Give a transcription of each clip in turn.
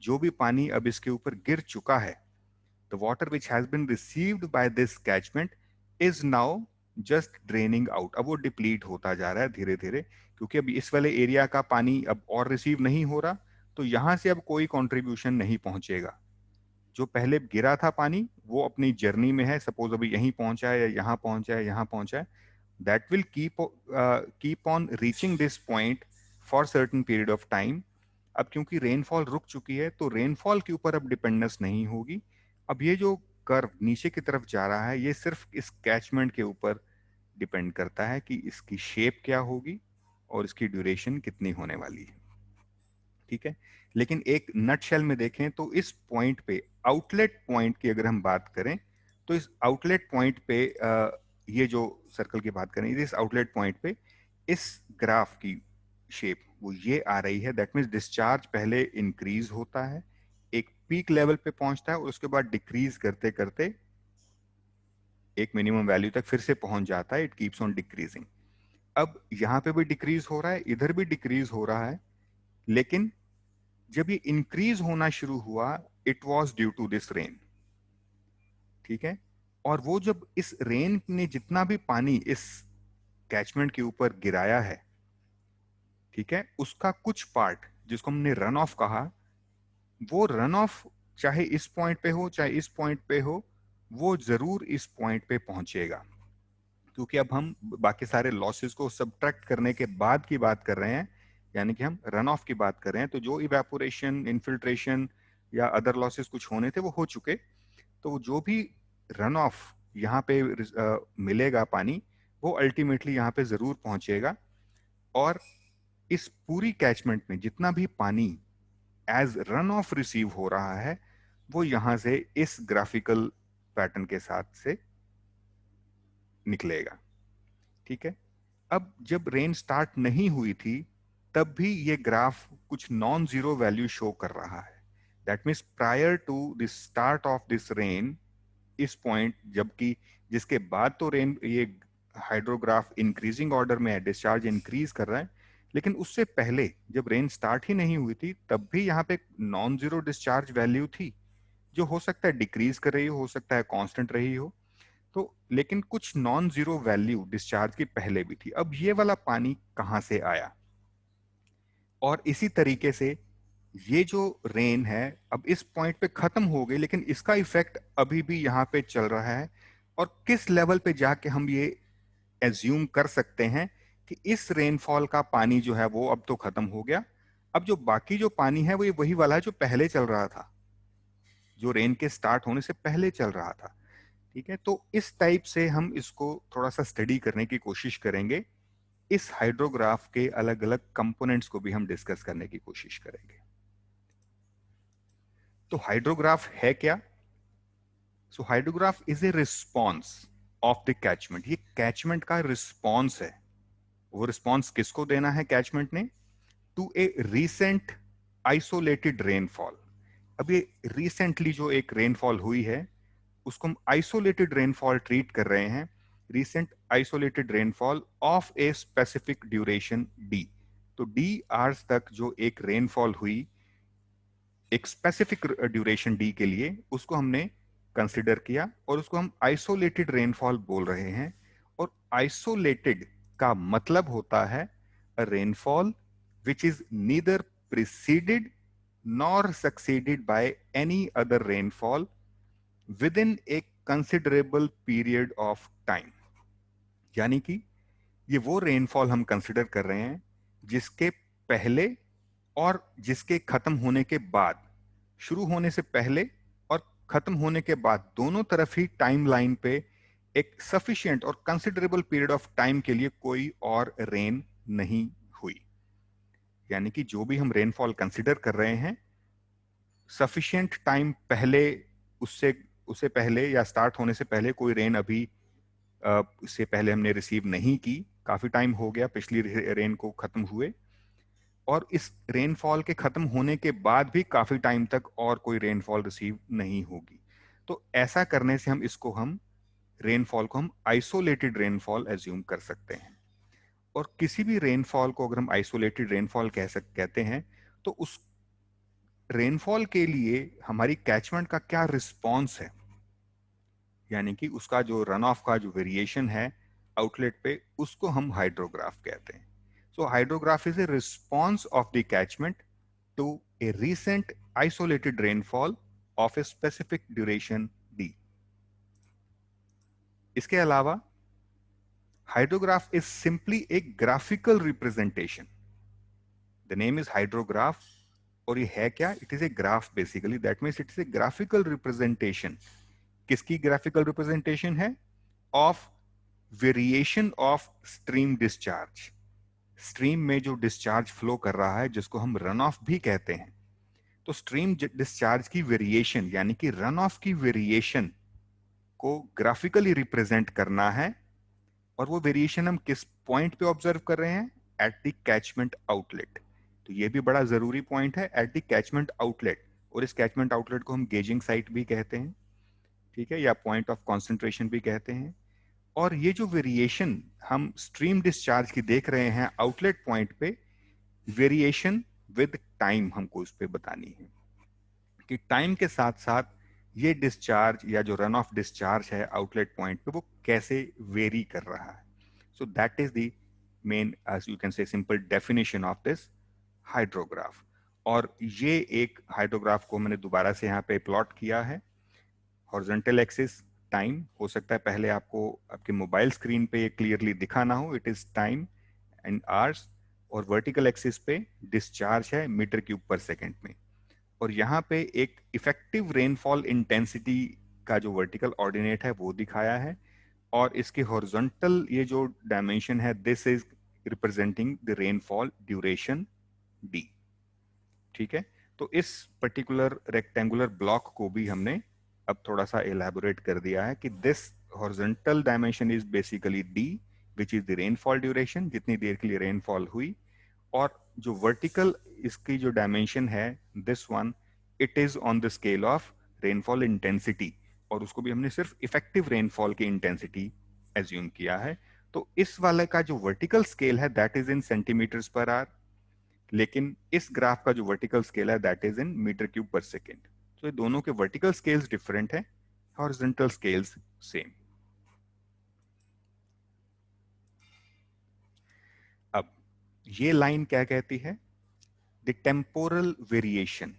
जो भी पानी अब इसके ऊपर गिर चुका है, the water which has been received by this catchment is now just draining out. अब वो डिप्लीट होता जा रहा है धीरे धीरे, क्योंकि अब इस वाले एरिया का पानी अब और रिसीव नहीं हो रहा, तो यहां से अब कोई कंट्रीब्यूशन नहीं पहुंचेगा। जो पहले गिरा था पानी वो अपनी जर्नी में है, सपोज अभी यहीं पहुंचा है या यहाँ पहुंचा है, यहाँ पहुंचा है, that will keep on reaching this point for certain period of time. अब क्योंकि रेनफॉल रुक चुकी है तो रेनफॉल के ऊपर अब डिपेंडेंस नहीं होगी। अब ये जो कर्व नीचे की तरफ जा रहा है ये सिर्फ इस कैचमेंट के ऊपर डिपेंड करता है कि इसकी शेप क्या होगी और इसकी ड्यूरेशन कितनी होने वाली है। ठीक है, लेकिन एक नटशेल में देखें तो इस पॉइंट पे, आउटलेट पॉइंट की अगर हम बात करें, तो इस आउटलेट पॉइंट पे ये जो सर्कल की बात करें, इस आउटलेट पॉइंट पे इस ग्राफ की शेप वो ये आ रही है। दैट मीन्स डिस्चार्ज पहले इंक्रीज होता है, एक पीक लेवल पे पहुंचता है और उसके बाद डिक्रीज करते करते एक मिनिमम वैल्यू तक फिर से पहुंच जाता है। It keeps on decreasing. अब यहां पे भी डिक्रीज हो रहा है, इधर भी डिक्रीज हो रहा है, लेकिन जब ये इंक्रीज होना शुरू हुआ it was due to this rain. ठीक है, और वो जब इस रेन ने जितना भी पानी इस कैचमेंट के ऊपर गिराया है, ठीक है, उसका कुछ पार्ट जिसको हमने रन ऑफ कहा, वो रन ऑफ चाहे इस पॉइंट पे हो चाहे इस पॉइंट पे हो, वो जरूर इस पॉइंट पे पहुंचेगा। क्योंकि अब हम बाकी सारे लॉसेस को सब्ट्रैक्ट करने के बाद की बात कर रहे हैं, यानी कि हम रन ऑफ की बात कर रहे हैं। तो जो इवेपोरेशन, इन्फिल्ट्रेशन या अदर लॉसेस कुछ होने थे वो हो चुके। तो जो भी रन ऑफ यहाँ पे मिलेगा पानी, वो अल्टीमेटली यहाँ पे जरूर पहुंचेगा। और इस पूरी कैचमेंट में जितना भी पानी एज रन ऑफ रिसीव हो रहा है, वो यहां से इस ग्राफिकल पैटर्न के साथ से निकलेगा। ठीक है, अब जब रेन स्टार्ट नहीं हुई थी तब भी ये ग्राफ कुछ नॉन जीरो वैल्यू शो कर रहा है। That means prior to the start of this rain, इस पॉइंट, जबकि जिसके बाद तो रेन ये हाइड्रोग्राफ इंक्रीजिंग ऑर्डर में है, डिस्चार्ज इंक्रीज कर रहा है, लेकिन उससे पहले जब रेन स्टार्ट ही नहीं हुई थी तब भी यहाँ पे नॉन जीरो डिस्चार्ज वैल्यू थी, जो हो सकता है डिक्रीज कर रही हो सकता है कांस्टेंट रही हो। तो लेकिन कुछ नॉन जीरो वैल्यू डिस्चार्ज की पहले भी थी। अब ये वाला पानी कहां से आया? और इसी तरीके से ये जो रेन है अब इस पॉइंट पे खत्म हो गई, लेकिन इसका इफेक्ट अभी भी यहाँ पे चल रहा है। और किस लेवल पे जाके हम ये एज्यूम कर सकते हैं कि इस रेनफॉल का पानी जो है वो अब तो खत्म हो गया, अब जो बाकी जो पानी है वो ये वही वाला है जो पहले चल रहा था, जो रेन के स्टार्ट होने से पहले चल रहा था। ठीक है, तो इस टाइप से हम इसको थोड़ा सा स्टडी करने की कोशिश करेंगे। इस हाइड्रोग्राफ के अलग अलग कंपोनेंट्स को भी हम डिस्कस करने की कोशिश करेंगे। तो हाइड्रोग्राफ है क्या? So hydrograph is a response of the catchment. ये कैचमेंट का रिस्पॉन्स है। वो रिस्पॉन्स किसको देना है कैचमेंट ने? To a recent isolated rainfall. अब ये रिसेंटली जो एक रेनफॉल हुई है उसको हम आइसोलेटेड रेनफॉल ट्रीट कर रहे हैं। Recent isolated rainfall of a specific duration D. तो डी आवर्स तक जो एक रेनफॉल हुई एक स्पेसिफिक ड्यूरेशन डी के लिए, उसको हमने कंसिडर किया और उसको हम आइसोलेटेड रेनफॉल बोल रहे हैं। और आइसोलेटेड का मतलब होता है a rainfall which is neither preceded nor succeeded by any other rainfall within a considerable period of time. यानी कि ये वो रेनफॉल हम कंसिडर कर रहे हैं जिसके पहले और जिसके खत्म होने के बाद, शुरू होने से पहले और खत्म होने के बाद दोनों तरफ ही टाइमलाइन पे एक सफिशिएंट और कंसिडरेबल पीरियड ऑफ टाइम के लिए कोई और रेन नहीं हुई। यानी कि जो भी हम रेनफॉल कंसिडर कर रहे हैं, सफिशिएंट टाइम पहले, उससे उससे पहले या स्टार्ट होने से पहले कोई रेन अभी इससे पहले हमने रिसीव नहीं की। काफी टाइम हो गया पिछली रेन को खत्म हुए, और इस रेनफॉल के खत्म होने के बाद भी काफी टाइम तक और कोई रेनफॉल रिसीव नहीं होगी। तो ऐसा करने से हम रेनफॉल को हम आइसोलेटेड रेनफॉल एज्यूम कर सकते हैं। और किसी भी रेनफॉल को अगर हम आइसोलेटेड रेनफॉल कहते हैं तो उस रेनफॉल के लिए हमारी कैचमेंट का क्या रिस्पॉन्स है, यानी कि उसका जो रन ऑफ का जो वेरिएशन है आउटलेट पे, उसको हम हाइड्रोग्राफ कहते हैं. So hydrograph is a response of the catchment to a recent isolated rainfall of a specific duration d. इसके अलावा hydrograph is simply A graphical representation. The name is hydrograph. और ये है क्या? It is a graph basically. That means it is a graphical representation. किसकी graphical representation है? Of variation of stream discharge. Stream में जो डिस्चार्ज फ्लो कर रहा है, जिसको हम रन ऑफ भी कहते हैं, तो स्ट्रीम डिस्चार्ज की वेरिएशन यानी कि रन ऑफ की वेरिएशन को ग्राफिकली रिप्रेजेंट करना है. और वो वेरिएशन हम किस पॉइंट पे ऑब्जर्व कर रहे हैं? At the catchment outlet. तो ये भी बड़ा जरूरी पॉइंट है, एट द कैचमेंट आउटलेट. और इस कैचमेंट आउटलेट को हम गेजिंग साइट भी कहते हैं, ठीक है, या पॉइंट ऑफ कॉन्सेंट्रेशन भी कहते हैं. और ये जो वेरिएशन हम स्ट्रीम डिस्चार्ज की देख रहे हैं आउटलेट पॉइंट पे, वेरिएशन विद टाइम हमको इस पे बतानी है कि टाइम के साथ साथ ये डिस्चार्ज या जो रन ऑफ डिस्चार्ज है आउटलेट पॉइंट पे, वो कैसे वेरी कर रहा है. So that is the main, as you can say, simple definition of this hydrograph. और ये एक हाइड्रोग्राफ को मैंने दोबारा से यहाँ पे प्लॉट किया है. हॉरिजॉन्टल एक्सिस टाइम, हो सकता है पहले आपको आपके मोबाइल स्क्रीन पे ये क्लियरली दिखा ना हो, it is time and hours. और वर्टिकल एक्सिस पे डिस्चार्ज है मीटर क्यूब पर सेकेंड में. और यहाँ पे एक इफेक्टिव रेनफॉल इंटेंसिटी का जो वर्टिकल ऑर्डिनेट है वो दिखाया है. और इसके हॉरिजॉन्टल ये जो डायमेंशन है, this is representing the rainfall duration D. ठीक है. तो इस पर्टिकुलर रेक्टेंगुलर ब्लॉक को भी हमने अब थोड़ा सा एलैबोरेट कर दिया है कि this horizontal dimension is basically D, which is the rainfall duration, जितनी देर के लिए रेनफॉल हुई. और जो वर्टिकल इसकी जो डायमेंशन है, this one, it is on the scale of rainfall intensity. और उसको भी हमने सिर्फ इफेक्टिव रेनफॉल की इंटेंसिटी एज्यूम किया है. तो इस वाले का जो वर्टिकल स्केल है that is in centimetres per hour, लेकिन इस ग्राफ का जो वर्टिकल स्केल है that is in metre cube per second. तो ये दोनों के वर्टिकल स्केल्स डिफरेंट है, हॉरिजॉन्टल स्केल्स सेम. अब ये लाइन क्या कहती है? The temporal variation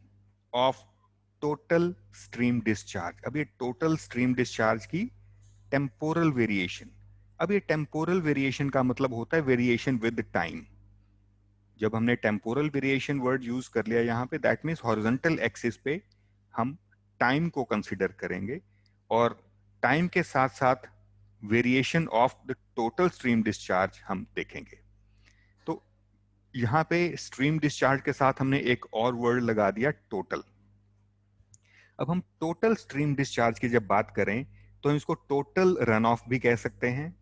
of total stream discharge. अब ये टोटल स्ट्रीम डिस्चार्ज की टेम्पोरल वेरिएशन. अब ये टेम्पोरल वेरिएशन का मतलब होता है वेरिएशन विद टाइम. जब हमने टेम्पोरल वेरिएशन वर्ड यूज कर लिया यहाँ पे, दैट मीन्स हॉरिजॉन्टल एक्सिस पे हम टाइम को कंसिडर करेंगे और टाइम के साथ साथ variation of the total stream discharge हम देखेंगे. तो यहाँ पे स्ट्रीम डिस्चार्ज के साथ हमने एक और वर्ड लगा दिया, टोटल. अब हम टोटल स्ट्रीम डिस्चार्ज की जब बात करें तो हम इसको टोटल रन ऑफ भी कह सकते हैं.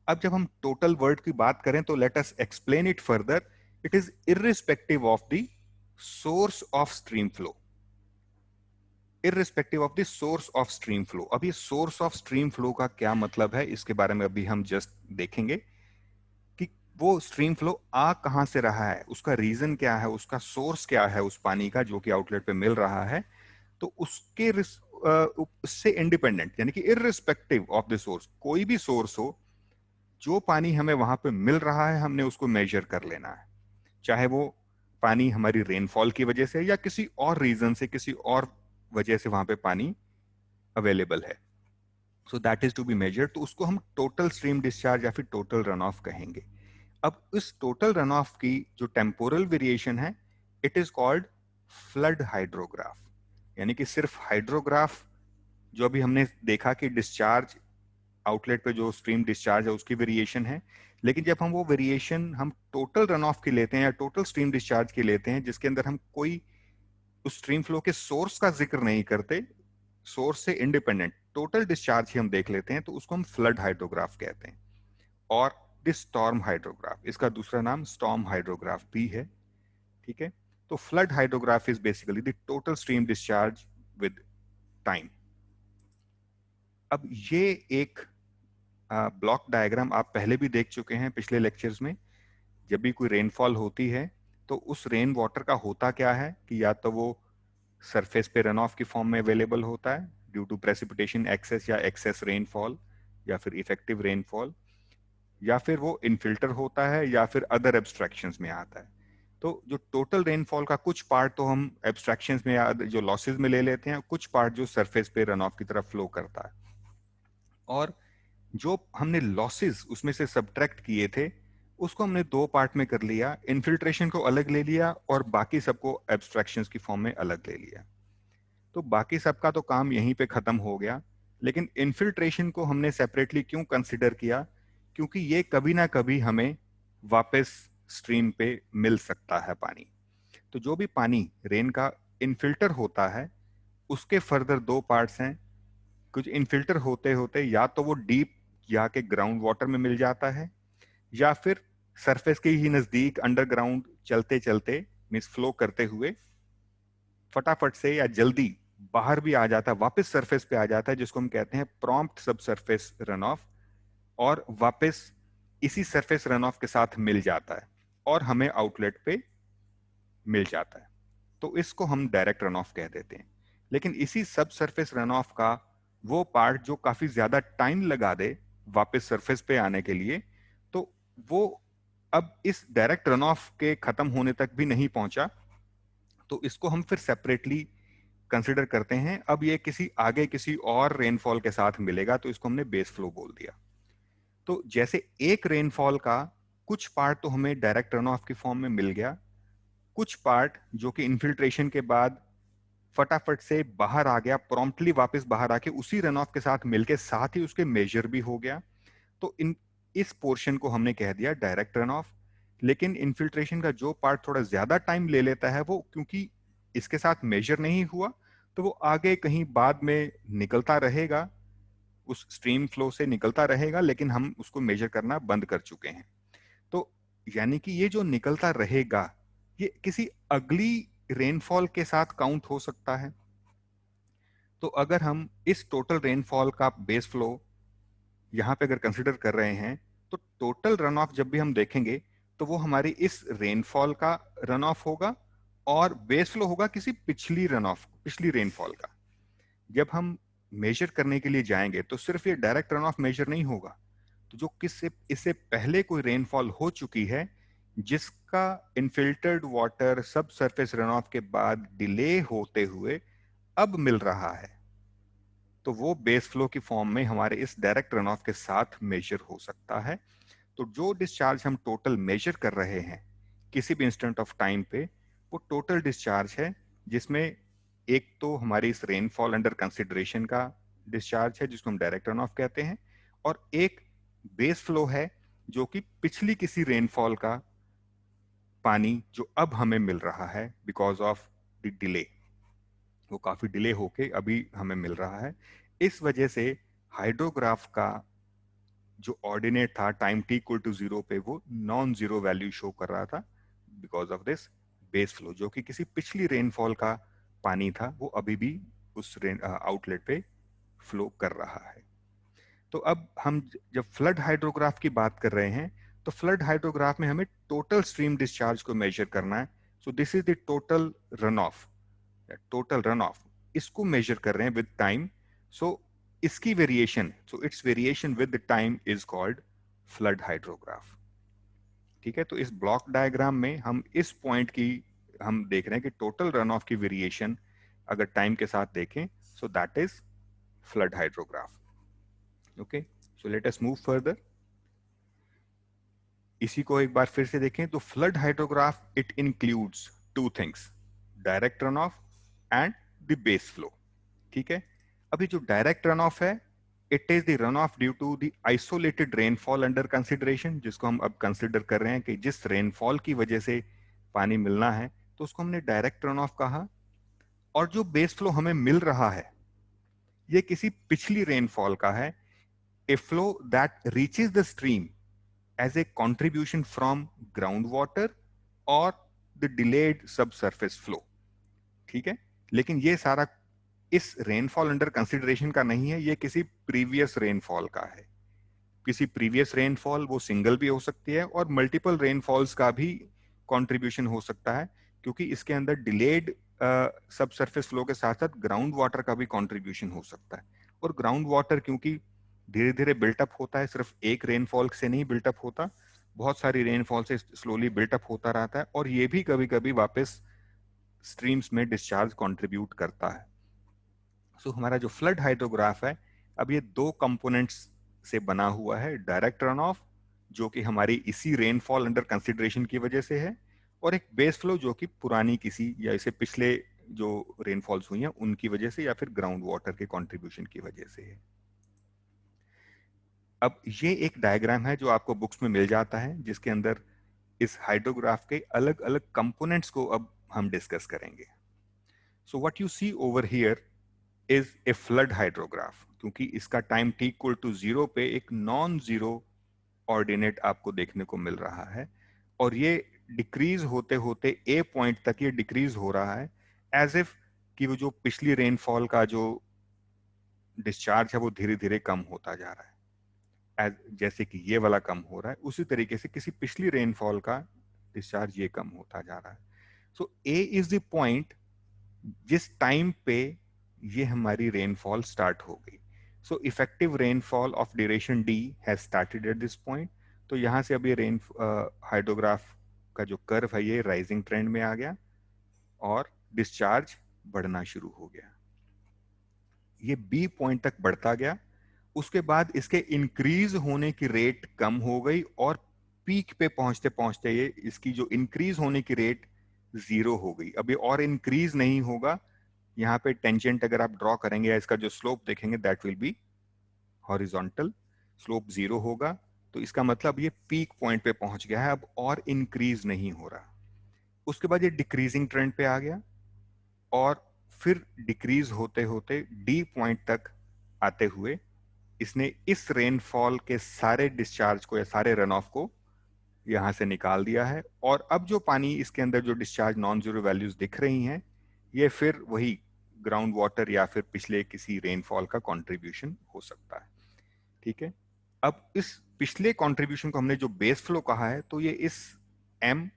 अब जब हम टोटल वर्ड की बात करें तो let us explain it further. It is irrespective of the source of stream flow. Irrespective of the source of stream flow. अब ये सोर्स ऑफ स्ट्रीम फ्लो का क्या मतलब है, इसके बारे में अभी हम जस्ट देखेंगे कि वो स्ट्रीम फ्लो आ कहां से रहा है, उसका रीजन क्या है, उसका सोर्स क्या है उस पानी का जो कि आउटलेट पे मिल रहा है. तो उसके उससे इंडिपेंडेंट यानी कि इररिस्पेक्टिव ऑफ द सोर्स, कोई भी सोर्स हो, जो पानी हमें वहां पे मिल रहा है हमने उसको मेजर कर लेना है. चाहे वो पानी हमारी रेनफॉल की वजह से या किसी और रीजन से, किसी और वजह से वहां पे पानी अवेलेबल है, so that is to be measured. तो उसको हम टोटल स्ट्रीम डिस्चार्ज या फिर टोटल रन ऑफ कहेंगे. अब इस टोटल रन ऑफ की जो टेम्पोरल वेरिएशन है, it is called flood hydrograph. यानी कि सिर्फ हाइड्रोग्राफ, जो अभी हमने देखा कि डिस्चार्ज आउटलेट पे जो स्ट्रीम डिस्चार्ज है उसकी वेरिएशन है, लेकिन जब हम वो वेरिएशन हम टोटल रन ऑफ की लेते हैं या टोटल स्ट्रीम डिस्चार्ज की लेते हैं, जिसके अंदर हम कोई उस स्ट्रीम फ्लो के सोर्स का जिक्र नहीं करते, सोर्स से इंडिपेंडेंट टोटल डिस्चार्ज ही हम देख लेते हैं, तो उसको हम फ्लड हाइड्रोग्राफ कहते हैं. और दिस स्टॉर्म हाइड्रोग्राफ, इसका दूसरा नाम स्टॉर्म हाइड्रोग्राफ भी है. ठीक है. तो flood hydrograph is basically the total stream discharge with time. अब ये एक ब्लॉक डायग्राम आप पहले भी देख चुके हैं पिछले लेक्चर्स में. जब भी कोई रेनफॉल होती है तो उस रेन वाटर का होता क्या है कि या तो वो सरफेस पे रन ऑफ की फॉर्म में अवेलेबल होता है ड्यू टू प्रेसिपिटेशन एक्सेस या एक्सेस रेनफॉल या फिर इफेक्टिव रेनफॉल, या फिर वो इनफिल्टर होता है या फिर अदर एब्स्ट्रैक्शंस में आता है। तो जो टोटल रेनफॉल का कुछ पार्ट तो हम एब्स्ट्रैक्शंस में या जो लॉसेस में ले लेते हैं, कुछ पार्ट जो सरफेस पे रन ऑफ की तरफ फ्लो करता है। और जो हमने लॉसेस उसमें से सब्ट्रैक्ट किए थे उसको हमने दो पार्ट में कर लिया, इन्फिल्ट्रेशन को अलग ले लिया और बाकी सबको एब्स्ट्रैक्शंस की फॉर्म में अलग ले लिया। तो बाकी सबका तो काम यहीं पे खत्म हो गया, लेकिन इन्फिल्ट्रेशन को हमने सेपरेटली क्यों कंसिडर किया? क्योंकि ये कभी ना कभी हमें वापस स्ट्रीम पे मिल सकता है पानी। तो जो भी पानी रेन का इनफिल्टर होता है उसके फर्दर दो पार्ट्स हैं। कुछ इनफिल्टर होते होते या तो वो डीप जाके ग्राउंड वाटर में मिल जाता है, या फिर सरफेस के ही नजदीक अंडरग्राउंड चलते चलते मींस फ्लो करते हुए फटाफट से या जल्दी बाहर भी आ जाता है, वापस सरफेस पे आ जाता है, जिसको हम कहते हैं प्रॉम्प्ट सब सरफेस रन ऑफ, और वापस इसी सरफेस रन ऑफ के साथ मिल जाता है और हमें आउटलेट पे मिल जाता है। तो इसको हम डायरेक्ट रन ऑफ कह देते हैं। लेकिन इसी सब सरफेस रन ऑफ का वो पार्ट जो काफी ज्यादा टाइम लगा दे वापस सरफेस पे आने के लिए, तो वो अब इस डायरेक्ट रन ऑफ के खत्म होने तक भी नहीं पहुंचा, तो इसको हम फिर सेपरेटली कंसिडर करते हैं। अब ये किसी आगे किसी और रेनफॉल के साथ मिलेगा, तो इसको हमने बेस फ्लो बोल दिया। तो जैसे एक रेनफॉल का कुछ पार्ट तो हमें डायरेक्ट रन ऑफ की फॉर्म में मिल गया, कुछ पार्ट जो कि इन्फिल्ट्रेशन के बाद फटाफट से बाहर आ गया, प्रॉम्प्टली वापस बाहर आके उसी रन ऑफ के साथ मिलके साथ ही उसके मेजर भी हो गया, तो इन इस पोर्शन को हमने कह दिया डायरेक्ट रन ऑफ। लेकिन इन्फिल्ट्रेशन का जो पार्ट थोड़ा ज्यादा टाइम ले लेता है, वो क्योंकि इसके साथ मेजर नहीं हुआ, तो वो आगे कहीं बाद में निकलता रहेगा, उस स्ट्रीम फ्लो से निकलता रहेगा, लेकिन हम उसको मेजर करना बंद कर चुके हैं। तो यानी कि ये जो निकलता रहेगा ये किसी अगली रेनफॉल के साथ काउंट हो सकता है। तो अगर हम इस टोटल रेनफॉल का बेस फ्लो यहां पे अगर कंसिडर कर रहे हैं, तो टोटल रन ऑफ जब भी हम देखेंगे तो वो हमारी इस रेनफॉल का रन ऑफ होगा और बेस फ्लो होगा किसी पिछली रेनफॉल का। जब हम मेजर करने के लिए जाएंगे तो सिर्फ ये डायरेक्ट रन ऑफ मेजर नहीं होगा, तो जो किससे इससे पहले कोई रेनफॉल हो चुकी है जिसका इनफिल्टर्ड वाटर सब सरफेस रन ऑफ के बाद डिले होते हुए अब मिल रहा है, तो वो बेस फ्लो की फॉर्म में हमारे इस डायरेक्ट रन ऑफ के साथ मेजर हो सकता है। तो जो डिस्चार्ज हम टोटल मेजर कर रहे हैं किसी भी इंस्टेंट ऑफ टाइम पे, वो टोटल डिस्चार्ज है, जिसमें एक तो हमारी इस रेनफॉल अंडर कंसिडरेशन का डिस्चार्ज है जिसको हम डायरेक्ट रन ऑफ कहते हैं, और एक बेस फ्लो है जो कि पिछली किसी रेनफॉल का पानी जो अब हमें मिल रहा है बिकॉज ऑफ द डिले, वो काफी डिले होके अभी हमें मिल रहा है। इस वजह से हाइड्रोग्राफ का जो ऑर्डिनेट था time T equal to zero पे, वो नॉन जीरो वैल्यू शो कर रहा था because of this base flow, जो कि किसी पिछली रेनफॉल का पानी था वो अभी भी उस आउटलेट पे फ्लो कर रहा है। तो अब हम जब फ्लड हाइड्रोग्राफ की बात कर रहे हैं, तो फ्लड हाइड्रोग्राफ में हमें टोटल स्ट्रीम डिस्चार्ज को मेजर करना है। सो this is the total run of, इसको मेजर कर रहे हैं विद टाइम। सो इसकी variation, so it's variation with time is called flood hydrograph. ठीक है, तो इस ब्लॉक डायग्राम में हम इस पॉइंट की हम देख रहे हैं कि टोटल रन ऑफ की वेरिएशन अगर टाइम के साथ देखें, so that is flood hydrograph. Okay, so let us move further. इसी को एक बार फिर से देखें तो flood hydrograph it includes two things, direct run off and the base flow. ठीक है, अभी जो डायरेक्ट रन ऑफ है, it is the run off due to the isolated rainfall under consideration, जिसको हम अब कंसिडर कर रहे हैं कि जिस रेनफॉल की वजह से पानी मिलना है, तो उसको हमने डायरेक्ट रन ऑफ कहा। और जो बेस फ्लो हमें मिल रहा है ये किसी पिछली रेनफॉल का है, a flow that reaches the stream as a contribution from ground water और the delayed sub surface flow. ठीक है, लेकिन ये सारा इस रेनफॉल अंडर कंसिडरेशन का नहीं है, ये किसी प्रीवियस रेनफॉल का है। किसी प्रीवियस रेनफॉल वो सिंगल भी हो सकती है और मल्टीपल रेनफॉल्स का भी कंट्रीब्यूशन हो सकता है, क्योंकि इसके अंदर डिलेड सब सरफेस फ्लो के साथ साथ ग्राउंड वाटर का भी कंट्रीब्यूशन हो सकता है। और ग्राउंड वाटर क्योंकि धीरे धीरे बिल्टअप होता है, सिर्फ एक रेनफॉल से नहीं बिल्टअप होता, बहुत सारी रेनफॉल से स्लोली बिल्टअप होता रहता है, और ये भी कभी कभी वापस स्ट्रीम्स में डिस्चार्ज कंट्रीब्यूट करता है। सो हमारा जो फ्लड हाइड्रोग्राफ है, अब ये दो कंपोनेंट्स से बना हुआ है। डायरेक्ट रन ऑफ, जो कि हमारी इसी रेनफॉल अंडर कंसिडरेशन की वजह से है, और एक बेस फ्लो जो कि पुरानी किसी या इसे पिछले जो रेनफॉल्स हुई हैं उनकी वजह से या फिर ग्राउंड वाटर के कंट्रीब्यूशन की वजह से है। अब ये एक डायग्राम है जो आपको बुक्स में मिल जाता है, जिसके अंदर इस हाइड्रोग्राफ के अलग अलग कंपोनेंट्स को अब हम डिस्कस करेंगे। So what you see over here is a flood hydrograph, क्योंकि इसका टाइम t इक्वल टू 0 पे एक नॉन जीरो ऑर्डिनेट आपको देखने को मिल रहा है, और ये डिक्रीज होते होते ए पॉइंट तक ये डिक्रीज हो रहा है, एज इफ कि वो जो पिछली रेनफॉल का जो डिस्चार्ज है वो धीरे धीरे कम होता जा रहा है। जैसे कि ये वाला कम हो रहा है, उसी तरीके से किसी पिछली रेनफॉल का डिस्चार्ज ये कम होता जा रहा है। सो ए इज द पॉइंट जिस टाइम पे ये हमारी रेनफॉल स्टार्ट हो गई। So effective rainfall of duration D has started at this point. तो यहां से अब ये रेन हाइड्रोग्राफ का जो कर्व है ये राइजिंग ट्रेंड में आ गया और डिस्चार्ज बढ़ना शुरू हो गया। ये बी पॉइंट तक बढ़ता गया, उसके बाद इसके इंक्रीज होने की रेट कम हो गई, और पीक पे पहुंचते पहुंचते ये इसकी जो इंक्रीज होने की रेट 0 हो गई। अब ये और इंक्रीज नहीं होगा। यहाँ पे टेंजेंट अगर आप ड्रॉ करेंगे या इसका जो स्लोप देखेंगे that will B horizontal, slope 0 होगा। तो इसका मतलब ये पीक पॉइंट पे पहुंच गया है, अब और इंक्रीज नहीं हो रहा। उसके बाद ये डिक्रीजिंग ट्रेंड पे आ गया, और फिर डिक्रीज होते होते डी पॉइंट तक आते हुए इसने इस रेनफॉल के सारे डिस्चार्ज को या सारे रन ऑफ को यहां से निकाल दिया है। और अब जो पानी इसके अंदर जो डिस्चार्ज नॉन जीरो वैल्यूज दिख रही हैं, ये फिर वही ग्राउंड वाटर या फिर पिछले किसी रेनफॉल का कंट्रीब्यूशन हो सकता है। ठीक है, अब इस पिछले कंट्रीब्यूशन को हमने जो बेस फ्लो कहा है, तो ये इस एम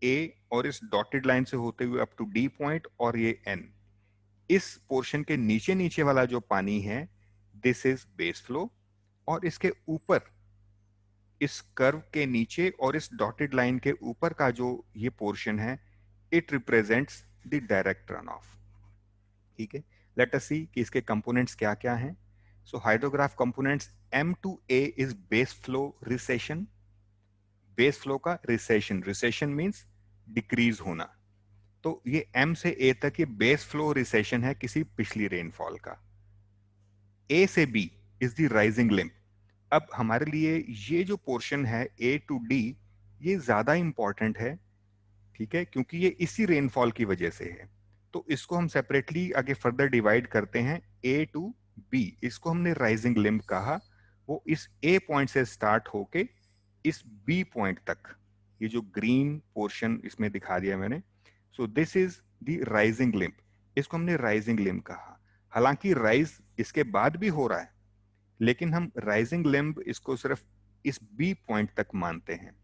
ए और इस डॉटेड लाइन से होते हुए अप टू डी पॉइंट और ये एन, इस पोर्शन के नीचे नीचे वाला जो पानी है दिस इज बेस फ्लो, और इसके ऊपर इस कर्व के नीचे और इस डॉटेड लाइन के ऊपर का जो ये पोर्शन है it represents the direct run of. ठीक है, लेट अस सी कि इसके कंपोनेंट्स क्या क्या हैं। So hydrograph components M to a is base flow recession. Base flow का रिसेशन, रिसेशन मींस डिक्रीज होना, तो ये एम से ए तक ये बेस फ्लो रिसेशन है किसी पिछली रेनफॉल का। ए से B is the rising limb. अब हमारे लिए ये जो पोर्शन है ए टू डी ये ज्यादा इंपॉर्टेंट है, ठीक है, क्योंकि ये इसी रेनफॉल की वजह से है। तो इसको हम सेपरेटली आगे फर्दर डिवाइड करते हैं, ए टू बी, इसको हमने राइजिंग लिम्ब कहा। वो इस ए पॉइंट से स्टार्ट होके इस बी पॉइंट तक, ये जो ग्रीन पोर्शन इसमें दिखा दिया मैंने, सो this is the rising limb, इसको हमने राइजिंग लिम्ब कहा। हालांकि राइज इसके बाद भी हो रहा है, लेकिन हम राइजिंग लिम्ब इसको सिर्फ इस बी पॉइंट तक मानते हैं।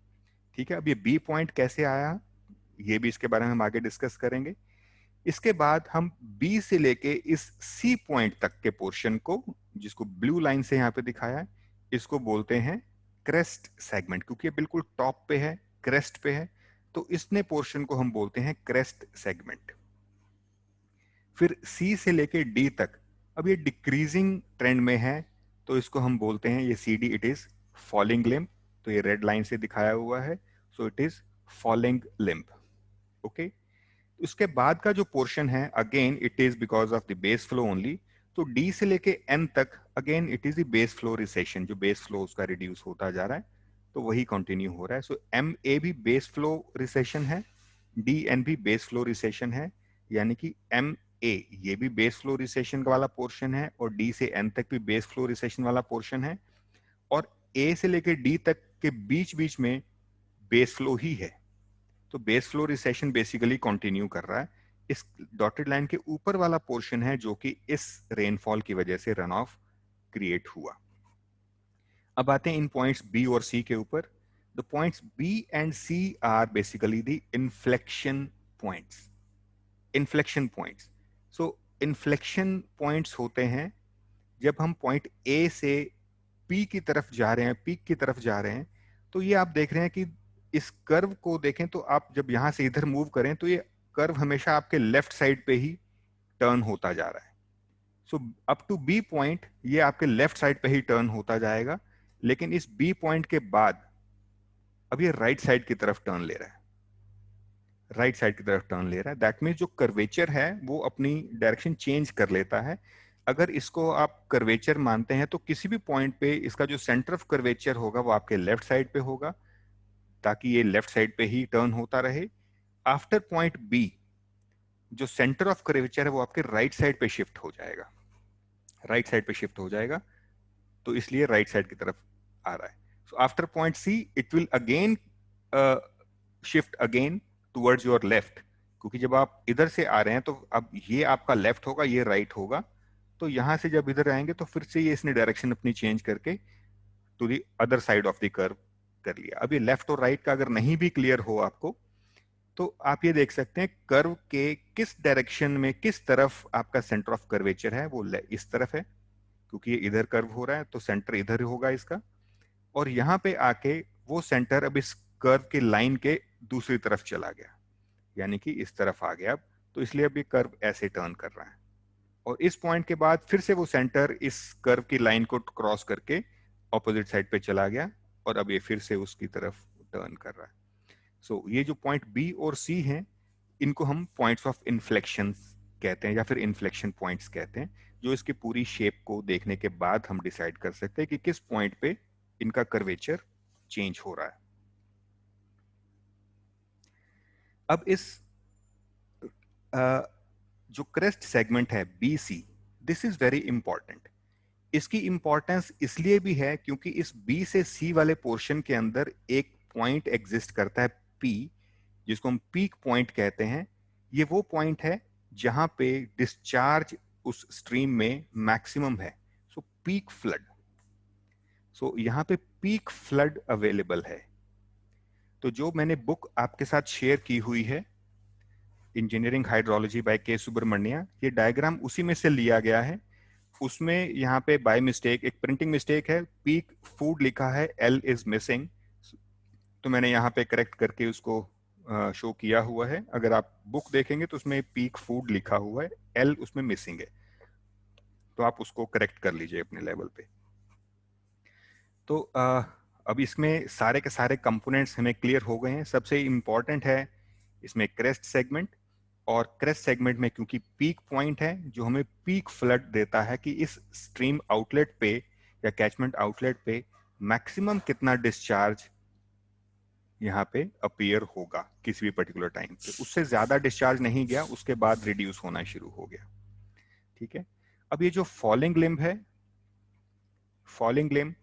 ठीक है, अब ये बी पॉइंट कैसे आया ये भी इसके बारे में हम आगे डिस्कस करेंगे। इसके बाद हम बी से लेके इस सी पॉइंट तक के पोर्शन को, जिसको ब्लू लाइन से यहां पे दिखाया है, इसको बोलते हैं क्रेस्ट सेगमेंट, क्योंकि ये बिल्कुल टॉप पे है, क्रेस्ट पे है, तो इसने पोर्शन को हम बोलते हैं क्रेस्ट सेगमेंट। फिर सी से लेके डी तक अब ये डिक्रीजिंग ट्रेंड में है, तो इसको हम बोलते हैं ये C D it is falling limb, तो ये रेड लाइन से दिखाया हुआ है, so it is falling limb. Okay, उसके बाद का जो पोर्शन है again it is because of the base flow only, तो डी से लेके एन तक again it is the base flow recession, जो बेस फ्लो उसका रिड्यूस होता जा रहा है, तो वही कंटिन्यू हो रहा है। सो एम ए भी बेस फ्लो रिसेशन है, डी एन भी बेस फ्लो रिसेशन है, यानी कि एम ए ये भी बेस फ्लो रिसेशन वाला पोर्शन है, और डी से एन तक भी बेस फ्लो रिसेशन वाला पोर्शन है, और ए से लेके डी तक के बीच बीच में बेस फ्लो ही है। तो base flow recession basically continue कर रहा है। इस डॉटेड लाइन के ऊपर वाला पोर्शन है जो कि इस रेनफॉल की वजह से रन ऑफ क्रिएट हुआ। अब आते हैं इन पॉइंट्स बी और सी के ऊपर। The points B and C are basically the inflection points. Inflection points. सो इन्फ्लेक्शन पॉइंट्स होते हैं जब हम पॉइंट ए से पी की तरफ जा रहे हैं, पीक की तरफ जा रहे हैं, तो ये आप देख रहे हैं कि इस कर्व को देखें तो आप जब यहां से इधर मूव करें तो ये कर्व हमेशा आपके लेफ्ट साइड पे ही टर्न होता जा रहा है। So up to be point ये आपके लेफ्ट साइड पे ही टर्न होता जाएगा, लेकिन इस बी पॉइंट के बाद अब ये राइट साइड की तरफ टर्न ले रहा है, राइट साइड की तरफ टर्न ले रहा है। दैट मीन्स जो कर्वेचर है वो अपनी डायरेक्शन चेंज कर लेता है। अगर इसको आप कर्वेचर मानते हैं तो किसी भी पॉइंट पे इसका जो सेंटर ऑफ कर्वेचर होगा वो आपके लेफ्ट साइड पे होगा, ताकि ये लेफ्ट साइड पे ही टर्न होता रहे। आफ्टर पॉइंट बी जो सेंटर ऑफ कर्वेचर है वो आपके राइट साइड पे शिफ्ट हो जाएगा, राइट साइड पे शिफ्ट हो जाएगा, तो इसलिए राइट साइड की तरफ आ रहा है। So after point see it will again shift again towards your left, क्योंकि जब आप इधर से आ रहे हैं तो अब ये आपका लेफ्ट होगा, ये राइट होगा, तो यहां से जब इधर आएंगे तो फिर से ये इसने डायरेक्शन अपनी चेंज करके to the other side of the curve कर लिया। अब ये लेफ्ट और राइट का अगर नहीं भी क्लियर हो आपको, तो आप ये देख सकते हैं कर्व के किस डायरेक्शन में, किस तरफ आपका सेंटर ऑफ कर्वेचर है, वो इस तरफ है, क्योंकि ये इधर कर्व हो रहा है तो सेंटर इधर होगा इसका। और यहां पे आके वो सेंटर अब इस कर्व के लाइन के दूसरी तरफ चला गया, यानी कि इस तरफ आ गया अब, तो इसलिए अब ये कर्व ऐसे टर्न कर रहा है। और इस पॉइंट के बाद फिर से वो सेंटर इस कर्व की लाइन को क्रॉस करके ऑपोजिट साइड पे चला गया, और अब ये फिर से उसकी तरफ टर्न कर रहा है। सो ये जो पॉइंट बी और सी हैं, इनको हम पॉइंट्स ऑफ इन्फ्लेक्शन कहते हैं, या फिर इन्फ्लेक्शन पॉइंट्स कहते हैं, जो इसकी पूरी शेप को देखने के बाद हम डिसाइड कर सकते हैं कि किस पॉइंट पे इनका कर्वेचर चेंज हो रहा है। अब इस जो क्रेस्ट सेगमेंट है B C, this is very important. इसकी इंपॉर्टेंस इसलिए भी है क्योंकि इस बी से सी वाले पोर्शन के अंदर एक पॉइंट एग्जिस्ट करता है पी, जिसको हम पीक पॉइंट कहते हैं। ये वो पॉइंट है जहां पे डिस्चार्ज उस स्ट्रीम में मैक्सिमम है, सो पीक फ्लड। सो यहाँ पे पीक फ्लड अवेलेबल है। तो जो मैंने बुक आपके साथ शेयर की हुई है, इंजीनियरिंग हाइड्रोलॉजी बाय के सुब्रमण्या, ये डायग्राम उसी में से लिया गया है। उसमें यहाँ पे बाय मिस्टेक एक प्रिंटिंग मिस्टेक है, पीक फूड लिखा है, एल इज मिसिंग, तो मैंने यहाँ पे करेक्ट करके उसको शो किया हुआ है। अगर आप बुक देखेंगे तो उसमें पीक फूड लिखा हुआ है, एल उसमें मिसिंग है, तो आप उसको करेक्ट कर लीजिए अपने लेवल पे। तो अब इसमें सारे के सारे कंपोनेंट्स हमें क्लियर हो गए हैं। सबसे इंपॉर्टेंट है इसमें क्रेस्ट सेगमेंट, और क्रेस्ट सेगमेंट में क्योंकि पीक पॉइंट है जो हमें पीक फ्लड देता है कि इस स्ट्रीम आउटलेट पे या कैचमेंट आउटलेट पे मैक्सिमम कितना डिस्चार्ज यहाँ पे अपीयर होगा किसी भी पर्टिकुलर टाइम पे। उससे ज्यादा डिस्चार्ज नहीं गया, उसके बाद रिड्यूस होना शुरू हो गया। ठीक है। अब ये जो फॉलिंग लिम्ब है, फॉलिंग लिम्ब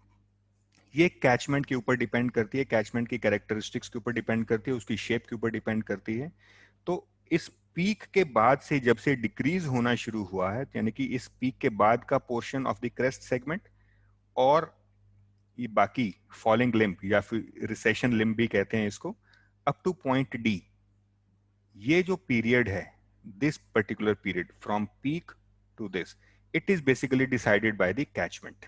ये कैचमेंट के ऊपर डिपेंड करती है, कैचमेंट की कैरेक्टरिस्टिक्स के ऊपर डिपेंड करती है, उसकी शेप के ऊपर डिपेंड करती है। तो इस पीक के बाद से जब से डिक्रीज होना शुरू हुआ है, यानी कि इस पीक के बाद का portion of the crest segment और ये बाकी फॉलिंग लिम्ब या फिर रिसेशन लिम्ब भी कहते हैं इसको, अप टू पॉइंट डी, ये जो पीरियड है, this particular period from peak to this, it is basically decided by the catchment.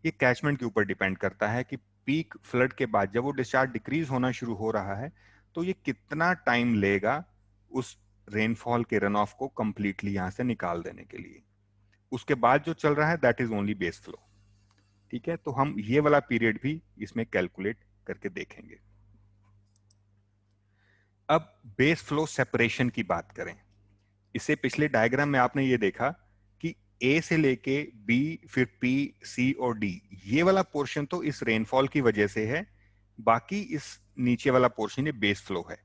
ये कैचमेंट के ऊपर डिपेंड करता है कि पीक फ्लड के बाद जब वो डिस्चार्ज डिक्रीज होना शुरू हो रहा है तो ये कितना टाइम लेगा उस रेनफॉल के रन ऑफ को कंप्लीटली यहां से निकाल देने के लिए। उसके बाद जो चल रहा है that is only base flow. ठीक है, तो हम ये वाला पीरियड भी इसमें कैलकुलेट करके देखेंगे। अब बेस फ्लो सेपरेशन की बात करें। इससे पिछले डायग्राम में आपने ये देखा कि ए से लेके बी, फिर पी, सी और डी, ये वाला पोर्शन तो इस रेनफॉल की वजह से है, बाकी इस नीचे वाला पोर्शन ये बेस फ्लो है।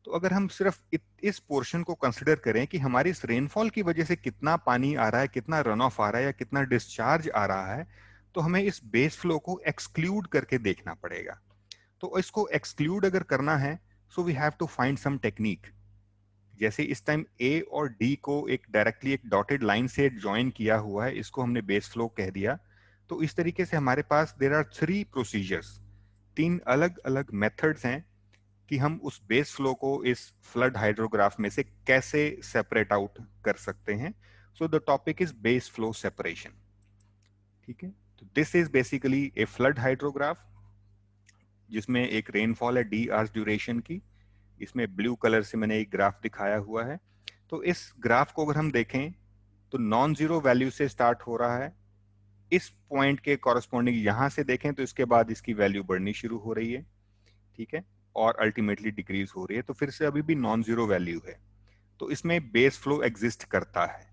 तो अगर हम सिर्फ इस पोर्शन को कंसिडर करें कि हमारी इस रेनफॉल की वजह से कितना पानी आ रहा है, कितना रन ऑफ आ रहा है या कितना डिस्चार्ज आ रहा है, तो हमें इस बेस फ्लो को एक्सक्लूड करके देखना पड़ेगा। तो इसको एक्सक्लूड अगर करना है, so we have to find some technique. जैसे इस टाइम ए और डी को एक डायरेक्टली एक डॉटेड लाइन से ज्वाइन किया हुआ है, इसको हमने बेस फ्लो कह दिया। तो इस तरीके से हमारे पास देयर आर 3 प्रोसीजर्स, 3 अलग अलग मेथड्स हैं कि हम उस बेस फ्लो को इस फ्लड हाइड्रोग्राफ में से कैसे सेपरेट आउट कर सकते हैं. So the topic is base flow separation. ठीक है, तो this is basically A flood hydrograph जिसमें एक रेनफॉल है डी आवर्स ड्यूरेशन की. इसमें ब्लू कलर से मैंने एक ग्राफ दिखाया हुआ है. तो इस ग्राफ को अगर हम देखें तो नॉन जीरो वैल्यू से स्टार्ट हो रहा है. इस पॉइंट के कॉरस्पॉन्डिंग यहां से देखें तो इसके बाद इसकी वैल्यू बढ़नी शुरू हो रही है. ठीक है, और अल्टीमेटली डिक्रीज हो रही है. तो फिर से अभी भी नॉन जीरो वैल्यू है. तो इसमें बेस फ्लो एग्जिस्ट करता है.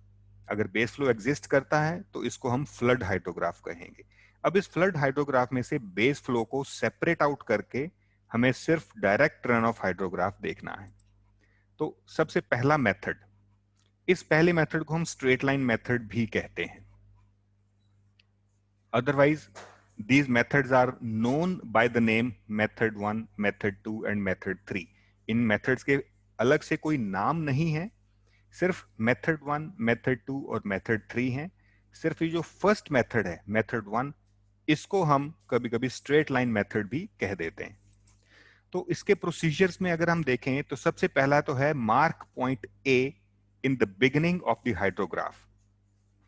अगर बेस फ्लो एग्जिस्ट करता है तो इसको हम फ्लड हाइड्रोग्राफ कहेंगे. अब इस फ्लड हाइड्रोग्राफ में से बेस फ्लो को सेपरेट आउट करके हमें सिर्फ डायरेक्ट रन ऑफ हाइड्रोग्राफ देखना है. तो सबसे पहला मेथड, इस पहले मेथड को हम स्ट्रेट लाइन मेथड भी कहते हैं. Otherwise these methods are known by the name method 1, method 2 and method 3. In methods के अलग से कोई नाम नहीं है, सिर्फ मेथड 1, मेथड 2 और मेथड 3 है. सिर्फ ये जो फर्स्ट मेथड है मेथड 1, इसको हम कभी कभी स्ट्रेट लाइन मेथड भी कह देते हैं. तो इसके प्रोसीजर्स में अगर हम देखें तो सबसे पहला तो है mark point A in the beginning of the hydrograph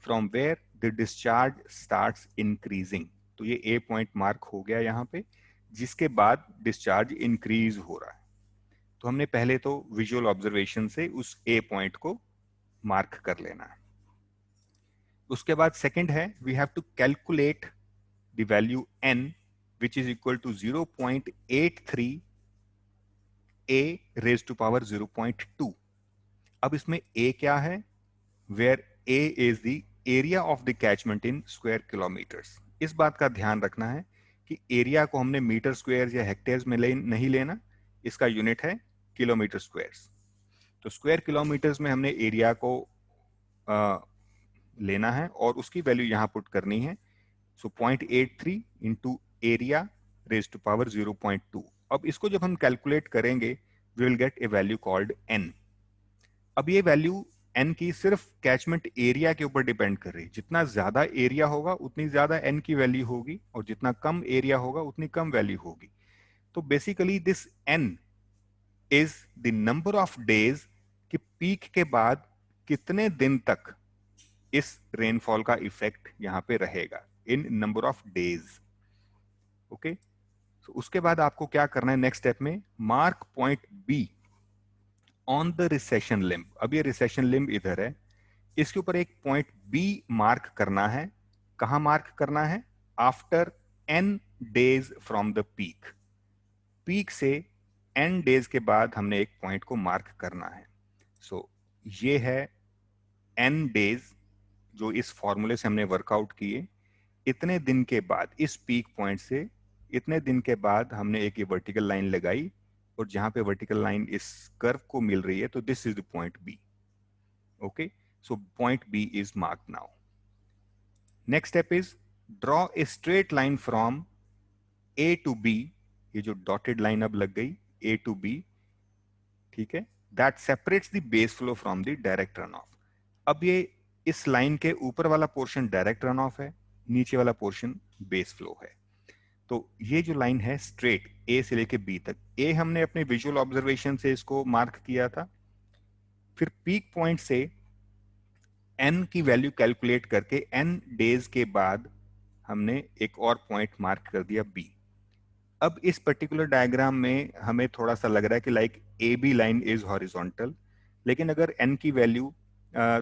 from where the discharge starts increasing. तो ये ए पॉइंट मार्क हो गया यहाँ पे, जिसके बाद डिस्चार्ज इंक्रीज हो रहा है. तो हमने पहले तो विजुअल ऑब्जर्वेशन से उस ए पॉइंट को मार्क कर लेना है. उसके बाद सेकंड है we have to calculate the value N which is equal to 0.83 a raised to power 0.2. अब इसमें a क्या है, where a is the area of the catchment in square kilometres. इस बात का ध्यान रखना है कि एरिया को हमने मीटर स्क्वायर या हेक्टेयर्स में नहीं लेना, इसका यूनिट है किलोमीटर स्क्वायर्स. तो स्क्वायर किलोमीटर्स में हमने एरिया को लेना है और उसकी वैल्यू यहां पुट करनी है. So 0.83 into area raise to power 0.2. अब इसको जब हम कैलकुलेट करेंगे we will get a value called N. अब ये वैल्यू एन की सिर्फ कैचमेंट एरिया के ऊपर डिपेंड कर रही है. जितना ज्यादा एरिया होगा उतनी ज्यादा एन की वैल्यू होगी और जितना कम एरिया होगा उतनी कम वैल्यू होगी. तो basically this N is the number of days कि पीक के बाद कितने दिन तक इस रेनफॉल का इफेक्ट यहां पे रहेगा इन नंबर ऑफ डेज. ओके, तो उसके बाद आपको क्या करना है नेक्स्ट स्टेप में, mark point B on the recession limb. अब ये रिसेशन लिम्ब इधर है, इसके ऊपर एक पॉइंट बी मार्क करना है. कहां मार्क करना है, after N days from the peak. Peak से एन डेज के बाद हमने एक पॉइंट को मार्क करना है. सो ये है एन डेज जो इस फॉर्मूले से हमने वर्कआउट किए. इतने दिन के बाद इस पीक पॉइंट से इतने दिन के बाद हमने एक ये वर्टिकल लाइन लगाई और जहां पे वर्टिकल लाइन इस कर्व को मिल रही है तो this is the point B. Okay, so point B is mark now. Next step is draw a straight line from A to B. ये जो डॉटेड लाइन अब लग गई ए टू बी, ठीक है, that separates the base flow from the direct run of. अब ये इस लाइन के ऊपर वाला पोर्शन डायरेक्ट रन ऑफ है, नीचे वाला पोर्शन बेस फ्लो है. तो ये जो लाइन है स्ट्रेट ए से लेके बी तक, ए हमने अपने विजुअल ऑब्जर्वेशन से इसको मार्क किया था. फिर पीक पॉइंट से एन की वैल्यू कैलकुलेट करके एन डेज के बाद हमने एक और पॉइंट मार्क कर दिया बी. अब इस पर्टिकुलर डायग्राम में हमें थोड़ा सा लग रहा है कि like A B line is horizontal, लेकिन अगर एन की वैल्यू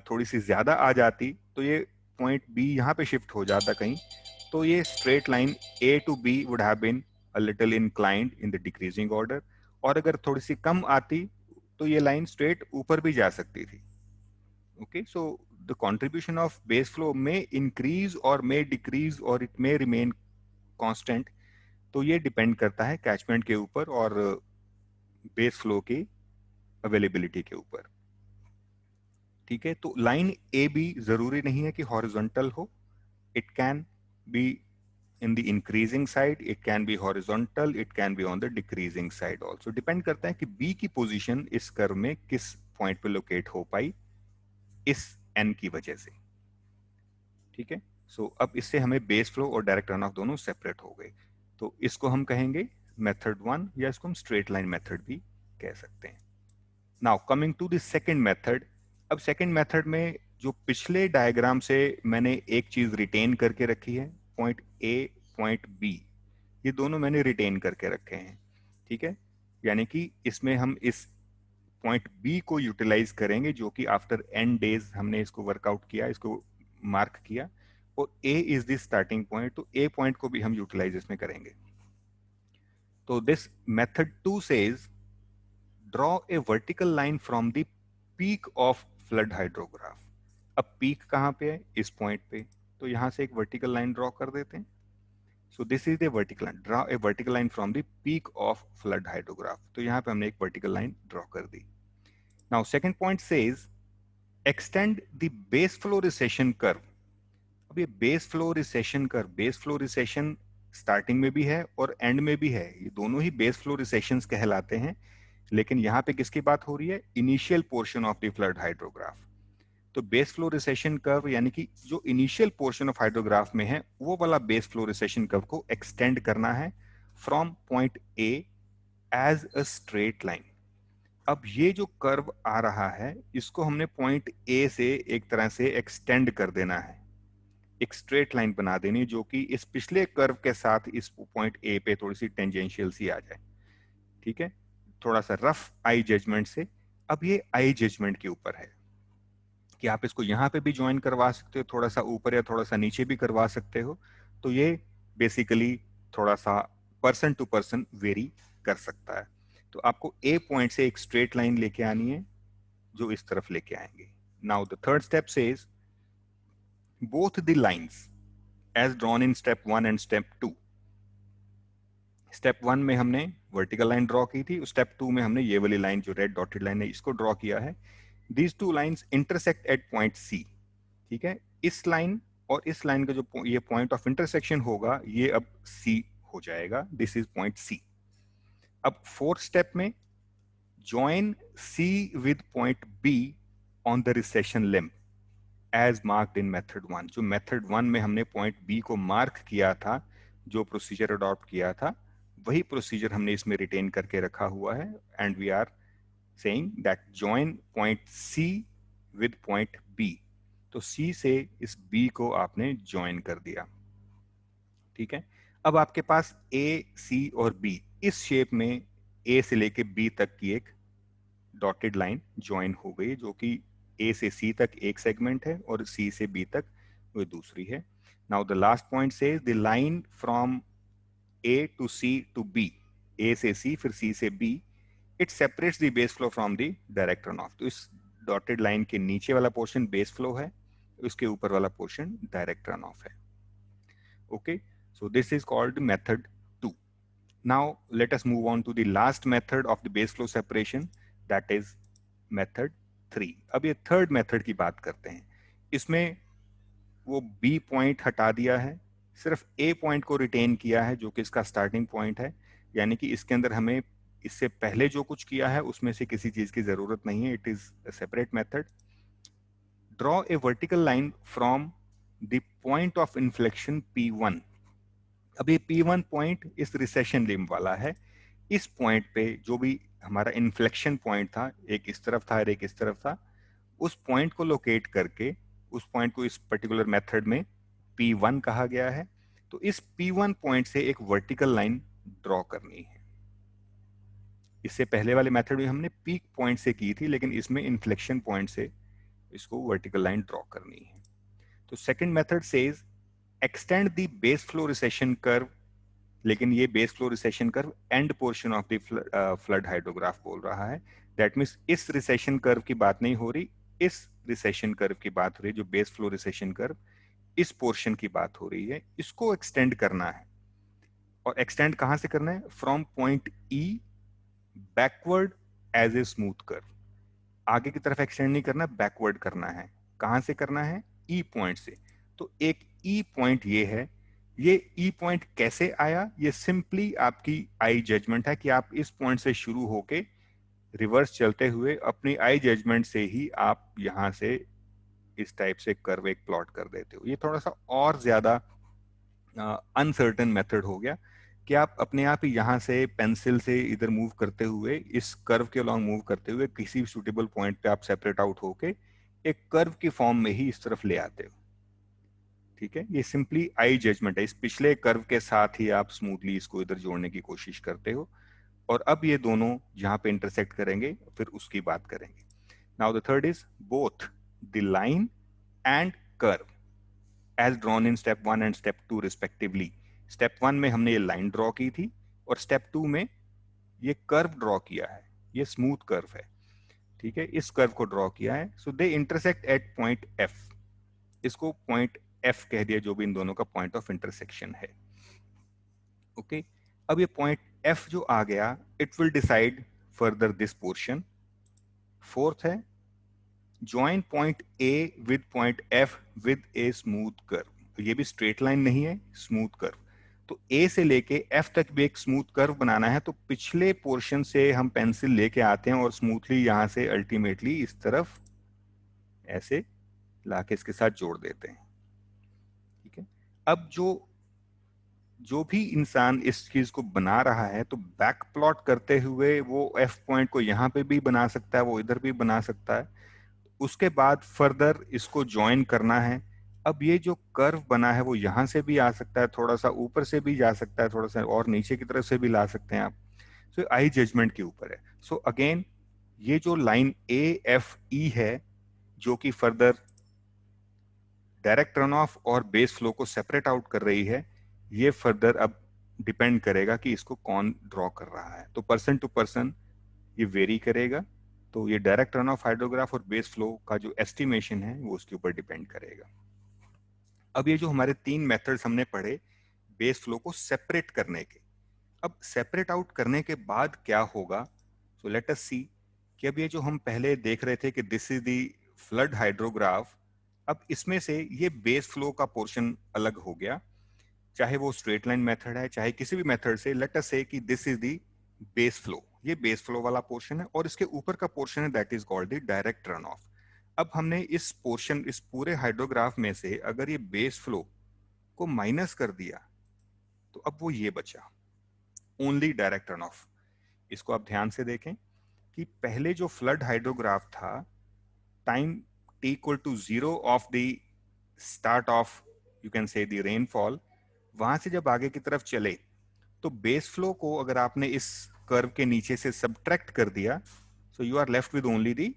थोड़ी सी ज्यादा आ जाती तो ये पॉइंट बी यहाँ पे शिफ्ट हो जाता कहीं. तो ये straight line A to B would have been a little inclined in the decreasing order. और अगर थोड़ी सी कम आती तो ये लाइन स्ट्रेट ऊपर भी जा सकती थी. Okay, so the contribution of base flow में इंक्रीज और मे डिक्रीज और इट मे रिमेन कांस्टेंट. तो ये डिपेंड करता है कैचमेंट के ऊपर और बेस फ्लो की अवेलेबिलिटी के ऊपर. ठीक है, तो लाइन ए बी जरूरी नहीं है कि हॉरिजॉन्टल हो. It can be in the increasing side, it can be horizontal, it can be on the decreasing side also. Depend करता है कि B की पोजीशन इस कर्व में किस पॉइंट पे लोकेट हो पाई इस N की वजह से. ठीक है, सो अब इससे हमें बेस फ्लो और डायरेक्ट रन ऑफ दोनों सेपरेट हो गए. तो इसको हम कहेंगे मेथड 1 या इसको हम स्ट्रेट लाइन मेथड भी कह सकते हैं। Now coming to the second method. अब सेकंड मेथड में जो पिछले डायग्राम से मैंने एक चीज रिटेन करके रखी है, पॉइंट ए पॉइंट बी, ये दोनों मैंने रिटेन करके रखे हैं, ठीक है। यानी कि इसमें हम इस पॉइंट बी को यूटिलाइज करेंगे, जो कि आफ्टर एन डेज हमने इसको वर्कआउट किया, इसको मार्क किया, और ए इज द स्टार्टिंग पॉइंट, तो ए पॉइंट को भी हम यूटिलाइज इसमें करेंगे। तो this method 2 says draw a vertical line from the peak of flood hydrograph. अब पीक कहाँ पे है? इस पॉइंट पे, तो यहां से एक वर्टिकल लाइन ड्रॉ कर देते हैं। So this is the vertical line, draw a vertical line from the peak of flood hydrograph. तो यहाँ पे हमने एक वर्टिकल लाइन ड्रॉ कर दी। Now second point says extend the base flow recession curve. अब ये base flow recession curve, base flow recession starting में भी है और एंड में भी है, ये दोनों ही बेस फ्लो रिसेशंस कहलाते हैं। लेकिन यहाँ पे किसकी बात हो रही है? Initial portion of the flood hydrograph. तो बेस फ्लो रिसेशन कर्व यानी कि जो इनिशियल पोर्शन ऑफ हाइड्रोग्राफ में है, वो वाला बेस फ्लो रिसेशन कर्व को एक्सटेंड करना है from point A as a straight line. अब ये जो कर्व आ रहा है, इसको हमने पॉइंट ए से एक तरह से एक्सटेंड कर देना है, एक स्ट्रेट लाइन बना देनी, जो कि इस पिछले कर्व के साथ इस पॉइंट ए पे थोड़ी सी टेंजेंशियल सी आ जाए, ठीक है, थोड़ा सा रफ आई जजमेंट से। अब ये आई जजमेंट के ऊपर है कि आप इसको यहां पे भी ज्वाइन करवा सकते हो, थोड़ा सा ऊपर या थोड़ा सा नीचे भी करवा सकते हो। तो ये बेसिकली थोड़ा सा पर्सन टू पर्सन वेरी कर सकता है। तो आपको ए पॉइंट से एक स्ट्रेट लाइन लेके आनी है, जो इस तरफ लेके आएंगे। Now the third step says both the lines as drawn in step 1 and step 2। Step 1 में हमने वर्टिकल लाइन ड्रॉ की थी, स्टेप 2 में हमने ये वाली लाइन जो रेड डॉटेड लाइन है इसको ड्रॉ किया है। These two lines intersect at point C, ठीक है। इस लाइन और इस लाइन का जो ये पॉइंट ऑफ इंटरसेक्शन होगा, ये अब सी हो जाएगा, दिस इज पॉइंट सी। अब फोर्थ स्टेप में join C with point B on the recession limb as marked in method 1। जो मेथड 1 में हमने पॉइंट बी को मार्क किया था, जो प्रोसीजर अडॉप्ट किया था, वही प्रोसीजर हमने इसमें रिटेन करके रखा हुआ है। And we are saying that join point C with point B. तो सी से इस बी को आपने ज्वाइन कर दिया, ठीक है। अब आपके पास ए सी और बी इस शेप में ए से लेके बी तक की एक डॉटेड लाइन ज्वाइन हो गई, जो कि ए से सी तक एक सेगमेंट है और सी से बी तक वो दूसरी है। Now the last point says the line from A to C to B, A से सी फिर सी से B, it separates the base flow from the direct run of. तो इस डॉटेड लाइन के नीचे वाला पोर्शन बेस फ्लो है, उसके ऊपर वाला पोर्शन डायरेक्ट रन ऑफ है। Okay, so this is called method 2. Now let us move on to the last method of the base flow separation, that is method 3. अब ये थर्ड मेथड की बात करते हैं। इसमें वो बी पॉइंट हटा दिया है, सिर्फ ए पॉइंट को रिटेन किया है, जो कि इसका स्टार्टिंग पॉइंट है। यानी कि इसके अंदर हमें इससे पहले जो कुछ किया है उसमें से किसी चीज की जरूरत नहीं है, it is a separate method. Draw a vertical line from the point of inflection P1। अब ये P1 पॉइंट इस रिसेशन लिम्ब वाला है। इस पॉइंट पे जो भी हमारा इन्फ्लेक्शन पॉइंट था, एक इस तरफ था और एक इस तरफ था, उस पॉइंट को लोकेट करके उस पॉइंट को इस पर्टिकुलर मेथड में P1 कहा गया है। तो इस P1 पॉइंट से एक वर्टिकल लाइन ड्रॉ करनी है। इससे पहले वाले मेथड में हमने पीक पॉइंट से की थी, लेकिन इसमें इन्फ्लेक्शन पॉइंट से इसको वर्टिकल लाइन ड्रॉ करनी है। तो second method says extend the base flow recession curve, लेकिन ये base flow recession curve end portion of the flood hydrograph बोल रहा है। दैट मीन्स इस रिसेशन कर्व की बात नहीं हो रही, इस रिसेशन कर्व की बात हो रही है, जो बेस फ्लो रिसेशन कर्व इस पोर्शन की बात हो रही है, इसको एक्सटेंड करना है। और एक्सटेंड कहां से करना है? From point E backward as a smooth curve. आगे की तरफ एक्सटेंड नहीं करना, बैकवर्ड करना है। कहां से करना है? ई पॉइंट से। तो एक ई पॉइंट ये है। ये ई पॉइंट कैसे आया? ये सिंपली आपकी आई जजमेंट है कि आप इस पॉइंट से शुरू होके रिवर्स चलते हुए अपनी आई जजमेंट से ही आप यहां से इस टाइप से कर्व एक प्लॉट कर देते हो। ये थोड़ा सा और ज्यादा अनसर्टेन मेथड हो गया, कि आप अपने आप ही यहाँ से पेंसिल से इधर मूव करते हुए, इस कर्व के अलॉन्ग मूव करते हुए किसी भी सुटेबल पॉइंट पे आप सेपरेट आउट होके एक कर्व की फॉर्म में ही इस तरफ ले आते हो। ठीक है, ये सिंपली आई जजमेंट है। इस पिछले कर्व के साथ ही आप स्मूथली इसको इधर जोड़ने की कोशिश करते हो, और अब ये दोनों जहां पे इंटरसेक्ट करेंगे फिर उसकी बात करेंगे। Now the third is both the line and curve as drawn in step 1 and step 2 respectively. Step 1 में हमने ये लाइन ड्रॉ की थी और स्टेप 2 में ये कर्व ड्रॉ किया है, ये स्मूथ कर्व है। ठीक है, इस कर्व को ड्रॉ किया है। So they intersect at point F, इसको पॉइंट एफ कह दिया, जो भी इन दोनों का पॉइंट ऑफ इंटरसेक्शन है। ओके, अब ये पॉइंट एफ जो आ गया, it will decide further this portion. Fourth है join point A with point F with a smooth curve. ये भी स्ट्रेट लाइन नहीं है, स्मूथ कर्व। तो ए से लेके एफ तक भी एक स्मूथ कर्व बनाना है, तो पिछले पोर्शन से हम पेंसिल लेके आते हैं और स्मूथली यहां से अल्टीमेटली इस तरफ ऐसे लाके इसके साथ जोड़ देते हैं। ठीक है, अब जो भी इंसान इस चीज को बना रहा है, तो बैक प्लॉट करते हुए वो एफ पॉइंट को यहां पे भी बना सकता है, वो इधर भी बना सकता है। उसके बाद फर्दर इसको ज्वाइन करना है। अब ये जो कर्व बना है वो यहां से भी आ सकता है, थोड़ा सा ऊपर से भी जा सकता है, थोड़ा सा और नीचे की तरफ से भी ला सकते हैं आप। सो आई जजमेंट के ऊपर है। सो अगेन ये जो लाइन ए एफ ई है, जो कि फर्दर डायरेक्ट रन ऑफ और बेस फ्लो को सेपरेट आउट कर रही है, ये फर्दर अब डिपेंड करेगा कि इसको कौन ड्रॉ कर रहा है। तो पर्सन टू पर्सन ये वेरी करेगा। तो ये डायरेक्ट रन ऑफ हाइड्रोग्राफ और बेस फ्लो का जो एस्टिमेशन है वो उसके ऊपर डिपेंड करेगा। अब ये जो हमारे 3 मेथड्स हमने पढ़े बेस फ्लो को सेपरेट करने के, अब सेपरेट आउट करने के बाद क्या होगा। सो लेट अस सी कि अब ये जो हम पहले देख रहे थे कि this is the flood hydrograph, अब इसमें से ये बेस फ्लो का पोर्शन अलग हो गया, चाहे वो स्ट्रेट लाइन मेथड है चाहे किसी भी मेथड से। लेट अस से कि this is the base flow, ये बेस फ्लो वाला पोर्शन है, और इसके ऊपर का पोर्शन है that is called the direct run of. अब हमने इस पोर्शन, इस पूरे हाइड्रोग्राफ में से अगर ये बेस फ्लो को माइनस कर दिया, तो अब वो ये बचा ओनली डायरेक्ट रन ऑफ। इसको आप ध्यान से देखें कि पहले जो फ्लड हाइड्रोग्राफ था, time t equal to 0 of the start of you can say the rainfall, वहां से जब आगे की तरफ चले तो बेस फ्लो को अगर आपने इस कर्व के नीचे से सब्ट्रैक्ट कर दिया, so you are left with only the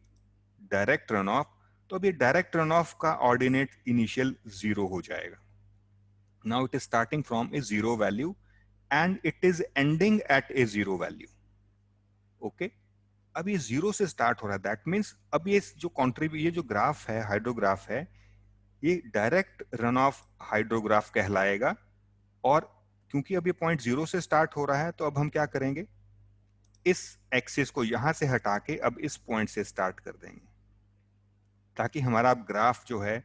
direct run of. तो अब ये डायरेक्ट रन ऑफ का ऑर्डिनेट इनिशियल 0 हो जाएगा। Now it is starting from a 0 value and it is ending at a 0 value. Okay, अब ये 0 से स्टार्ट हो रहा है, दैट मीन्स अब ये जो ग्राफ है, हाइड्रोग्राफ है, ये डायरेक्ट रन ऑफ हाइड्रोग्राफ कहलाएगा। और क्योंकि अब ये पॉइंट 0 से स्टार्ट हो रहा है, तो अब हम क्या करेंगे, इस एक्सिस को यहां से हटा के अब इस पॉइंट से स्टार्ट कर देंगे, ताकि हमारा ग्राफ जो है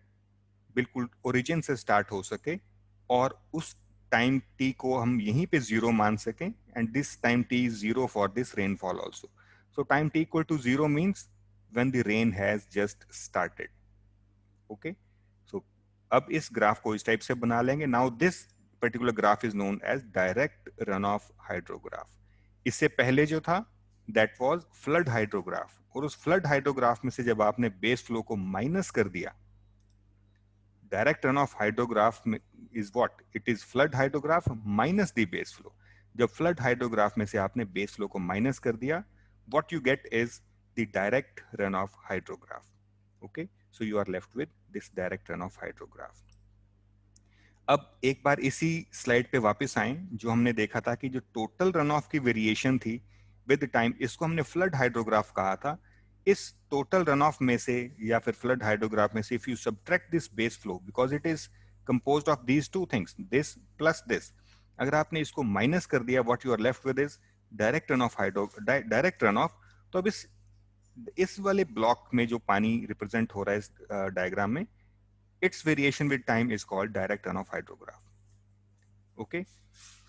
बिल्कुल ओरिजिन से स्टार्ट हो सके और उस टाइम टी को हम यहीं पे 0 मान सकें। And this time T is 0 for this rainfall also. So time T equal to 0 means when the rain has just started. Okay, so अब इस ग्राफ को इस टाइप से बना लेंगे। Now this particular graph is known as direct run of hydrograph. इससे पहले जो था दैट वाज फ्लड हाइड्रोग्राफ, और उस फ्लड हाइड्रोग्राफ में से जब आपने बेस फ्लो को माइनस कर दिया, direct run of hydrograph is what, it is flood hydrograph minus the base flow. जब फ्लड हाइड्रोग्राफ में से आपने बेस फ्लो को माइनस कर दिया, what you get is the direct run of hydrograph. Okay, so you are left with this direct run of hydrograph. अब एक बार इसी स्लाइड पे वापस आए, जो हमने देखा था कि जो टोटल रन ऑफ की वेरिएशन थी विद टाइम, इसको हमने फ्लड हाइड्रोग्राफ कहा था। इस टोटल रन ऑफ में से या फिर फ्लड हाइड्रोग्राफ में से if you subtract this base flow, because it is composed of these two things, this plus this, अगर आपने इसको माइनस कर दिया, what you are left with is direct run off direct run of. तो अब इस वाले ब्लॉक में जो पानी रिप्रेजेंट हो रहा है इस डायग्राम में, its variation with time is called direct runoff hydrograph. Okay,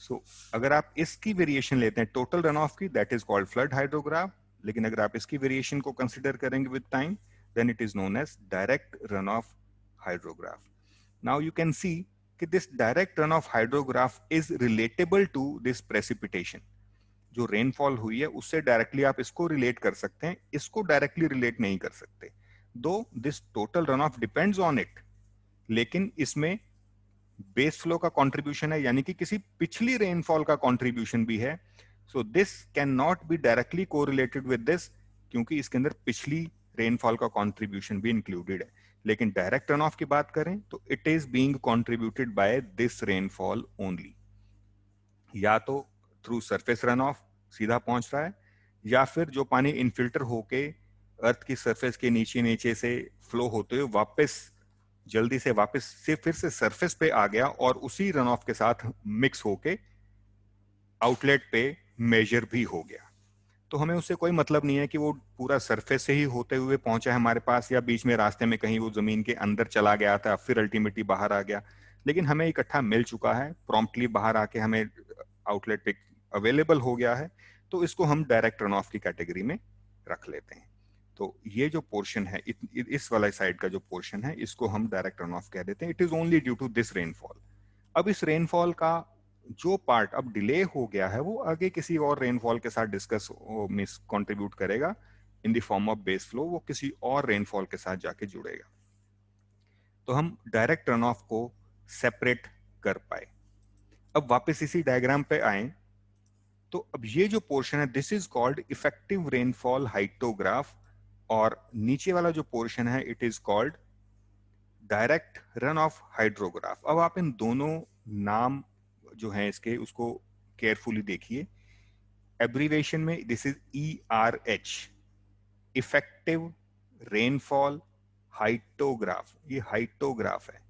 so अगर आप इसकी वेरिएशन लेते हैं टोटल रन ऑफ की, that is called flood hydrograph. लेकिन अगर आप इसकी वेरिएशन को कंसिडर करेंगे with time, then it is known as direct run of hydrograph. Now you can see कि this direct run of hydrograph is relatable to this precipitation. जो rainfall हुई है उससे डायरेक्टली आप इसको रिलेट कर सकते हैं, इसको डायरेक्टली रिलेट नहीं कर सकते। दो this total run of depends on it, लेकिन इसमें बेस फ्लो का कंट्रीब्यूशन है, यानी कि किसी पिछली रेनफॉल का कंट्रीब्यूशन भी है। So this can not be directly correlated with this, क्योंकि इसके अंदर पिछली रेनफॉल का कंट्रीब्यूशन भी इंक्लूडेड है। लेकिन डायरेक्ट रन ऑफ की बात करें तो it is being contributed by this rainfall only. या तो थ्रू सरफेस रन ऑफ सीधा पहुंच रहा है, या फिर जो पानी इनफिल्टर होके अर्थ की सरफेस के नीचे नीचे से फ्लो होते हुए वापस जल्दी से वापस से फिर से सरफेस पे आ गया और उसी रन ऑफ के साथ मिक्स होके आउटलेट पे मेजर भी हो गया। तो हमें उससे कोई मतलब नहीं है कि वो पूरा सरफेस से ही होते हुए पहुंचा है हमारे पास, या बीच में रास्ते में कहीं वो जमीन के अंदर चला गया था फिर अल्टीमेटली बाहर आ गया। लेकिन हमें इकट्ठा मिल चुका है, प्रॉम्प्टली बाहर आके हमें आउटलेट पे अवेलेबल हो गया है, तो इसको हम डायरेक्ट रन ऑफ की कैटेगरी में रख लेते हैं। तो ये जो पोर्शन है, इस वाला साइड का जो पोर्शन है, इसको हम डायरेक्ट रन ऑफ कह देते हैं। It is only due to this rainfall. अब इस रेनफॉल का जो पार्ट अब डिले हो गया है वो आगे किसी और रेनफॉल के साथ डिस्कस मिस कंट्रीब्यूट करेगा in the form of base flow, वो किसी और रेनफॉल के साथ जाके जुड़ेगा। तो हम डायरेक्ट रन ऑफ को सेपरेट कर पाए। अब वापस इसी डायग्राम पे आए तो अब ये जो पोर्शन है this is called effective rainfall hyetograph, और नीचे वाला जो पोर्शन है it is called direct run of hydrograph. अब आप इन दोनों नाम जो हैं इसके उसको केयरफुली देखिए। एब्रीवेशन में this is ERH, effective rainfall hyetograph. ये हाइटोग्राफ है।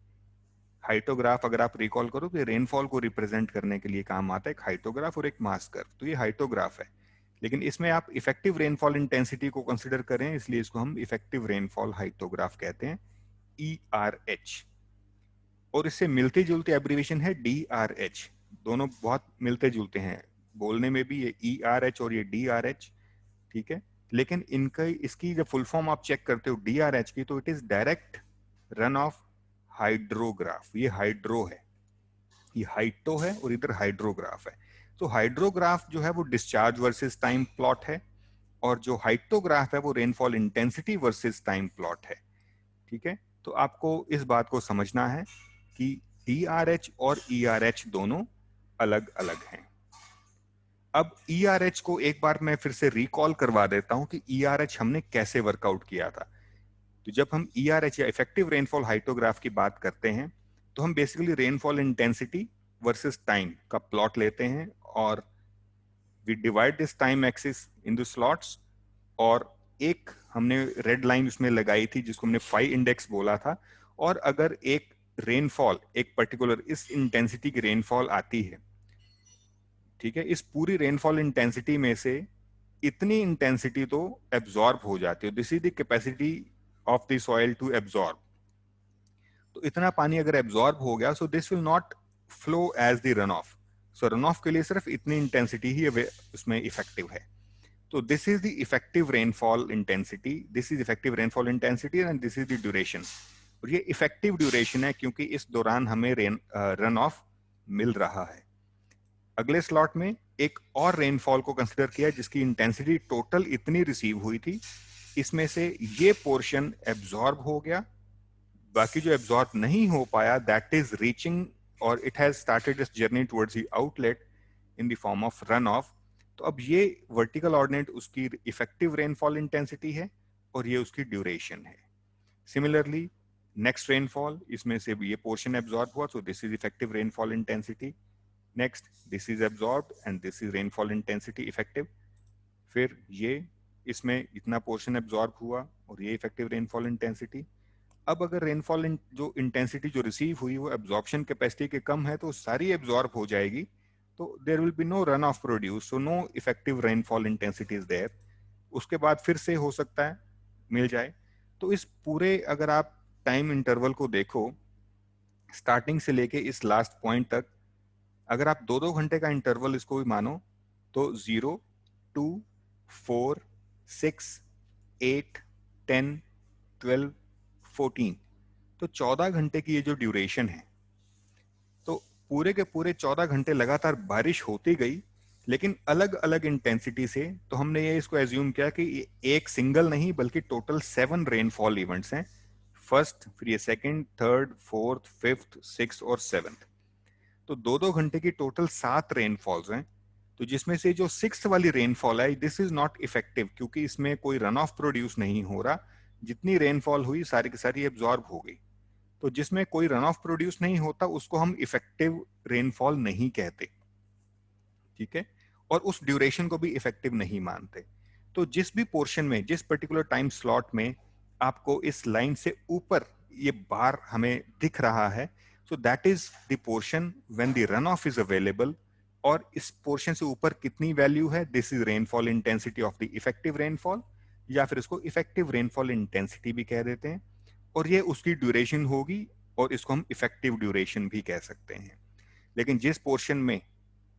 हाइटोग्राफ अगर आप रिकॉल करो तो रेनफॉल को रिप्रेजेंट करने के लिए काम आता है एक हाइटोग्राफ और एक मास कर्व, तो ये हाइटोग्राफ है। लेकिन इसमें आप इफेक्टिव रेनफॉल इंटेंसिटी को कंसिडर करें, इसलिए इसको हम इफेक्टिव रेनफॉल हाइटोग्राफ कहते हैं, ERH। और इससे मिलती जुलती एब्रीवेशन है DRH। दोनों बहुत मिलते जुलते हैं बोलने में भी, ये ERH और ये DRH, ठीक है। लेकिन इनका इसकी जब फुल फॉर्म आप चेक करते हो DRH की, तो it is direct run of hydrograph. ये हाइड्रो है, ये हाइटो है और इधर हाइड्रोग्राफ है। तो हाइड्रोग्राफ जो है वो डिस्चार्ज वर्सेस टाइम प्लॉट है, और जो हाइटोग्राफ है वो rainfall intensity versus time plot है, ठीक है। तो आपको इस बात को समझना है कि DRH और ERH दोनों अलग अलग हैं। अब ERH को एक बार मैं फिर से रिकॉल करवा देता हूं कि ERH हमने कैसे वर्कआउट किया था। तो जब हम ERH या इफेक्टिव रेनफॉल हाइटोग्राफ की बात करते हैं तो हम basically rainfall intensity versus time का प्लॉट लेते हैं, और we divide this time axis in the slots, और एक हमने रेड लाइन उसमें लगाई थी जिसको हमने फाई इंडेक्स बोला था। और अगर एक रेनफॉल एक पर्टिकुलर इस इंटेंसिटी की रेनफॉल आती है, ठीक है, इस पूरी रेनफॉल इंटेंसिटी में से इतनी इंटेंसिटी तो एब्जॉर्ब हो जाती है, this is the capacity of the soil to absorb. तो इतना पानी अगर एब्जॉर्ब हो गया, so this will not flow as the run off. So run off के लिए सिर्फ इतनी इंटेंसिटी ही उसमें इफेक्टिव है। तो this is the effective rainfall intensity, this is effective rainfall intensity and this is the duration. और ये इफेक्टिव ड्यूरेशन है क्योंकि इस दौरान हमें रन ऑफ मिल रहा है। अगले स्लॉट में एक और रेनफॉल को कंसिडर किया जिसकी इंटेंसिटी टोटल इतनी रिसीव हुई थी, इसमें से ये पोर्शन एब्जॉर्ब हो गया, बाकी जो एब्जॉर्ब नहीं हो पाया दैट इज रीचिंग, और it has started it's journey towards the outlet in the form of run of. तो अब ये वर्टिकल ऑर्डिनेट उसकी इफेक्टिव रेनफॉल इंटेंसिटी है और ये उसकी ड्यूरेशन है। सिमिलरली नेक्स्ट रेनफॉल, इसमें से ये पोर्शन एब्जॉर्ब हुआ, सो this is effective rainfall intensity. Next this is absorb and this is rainfall intensity effective. फिर ये इसमें इतना पोर्शन एब्जॉर्ब हुआ और ये इफेक्टिव रेनफॉल इंटेंसिटी। अब अगर रेनफॉल जो इंटेंसिटी जो रिसीव हुई वो एब्जॉर्प्शन कैपेसिटी के कम है तो सारी एब्जॉर्ब हो जाएगी, तो there will be no run off produce, so no effective rainfall intensity is there. उसके बाद फिर से हो सकता है मिल जाए। तो इस पूरे अगर आप टाइम इंटरवल को देखो स्टार्टिंग से लेके इस लास्ट पॉइंट तक, अगर आप 2-2 घंटे का इंटरवल इसको भी मानो तो 0, 2, 4, 6, 8, 10, 12, 14, तो 14 घंटे की ये जो ड्यूरेशन है, पूरे के पूरे 14 घंटे लगातार बारिश होती गई, लेकिन अलग अलग इंटेंसिटी से। तो हमने ये इसको एज्यूम किया कि ये एक सिंगल नहीं बल्कि टोटल 7 रेनफॉल इवेंट्स हैं। फर्स्ट, फिर ये second, third, fourth, fifth, six और सेवन्थ। तो 2-2 घंटे की टोटल 7 रेनफॉल्स हैं। तो जिसमें से जो सिक्स वाली रेनफॉल है, दिस इज नॉट इफेक्टिव, क्योंकि इसमें कोई रन ऑफ प्रोड्यूस नहीं हो रहा। जितनी रेनफॉल हुई सारी की सारी एब्जॉर्ब हो गई। तो जिसमें कोई रन ऑफ प्रोड्यूस नहीं होता उसको हम इफेक्टिव रेनफॉल नहीं कहते, ठीक है, और उस ड्यूरेशन को भी इफेक्टिव नहीं मानते। तो जिस भी पोर्शन में, जिस पर्टिकुलर टाइम स्लॉट में आपको इस लाइन से ऊपर ये बार हमें दिख रहा है, so that is the portion when the run of is available. और इस पोर्शन से ऊपर कितनी वैल्यू है, this is rainfall intensity of the effective rainfall, या फिर इसको इफेक्टिव रेनफॉल इंटेंसिटी भी कह देते हैं। और ये उसकी ड्यूरेशन होगी, और इसको हम इफेक्टिव ड्यूरेशन भी कह सकते हैं। लेकिन जिस पोर्शन में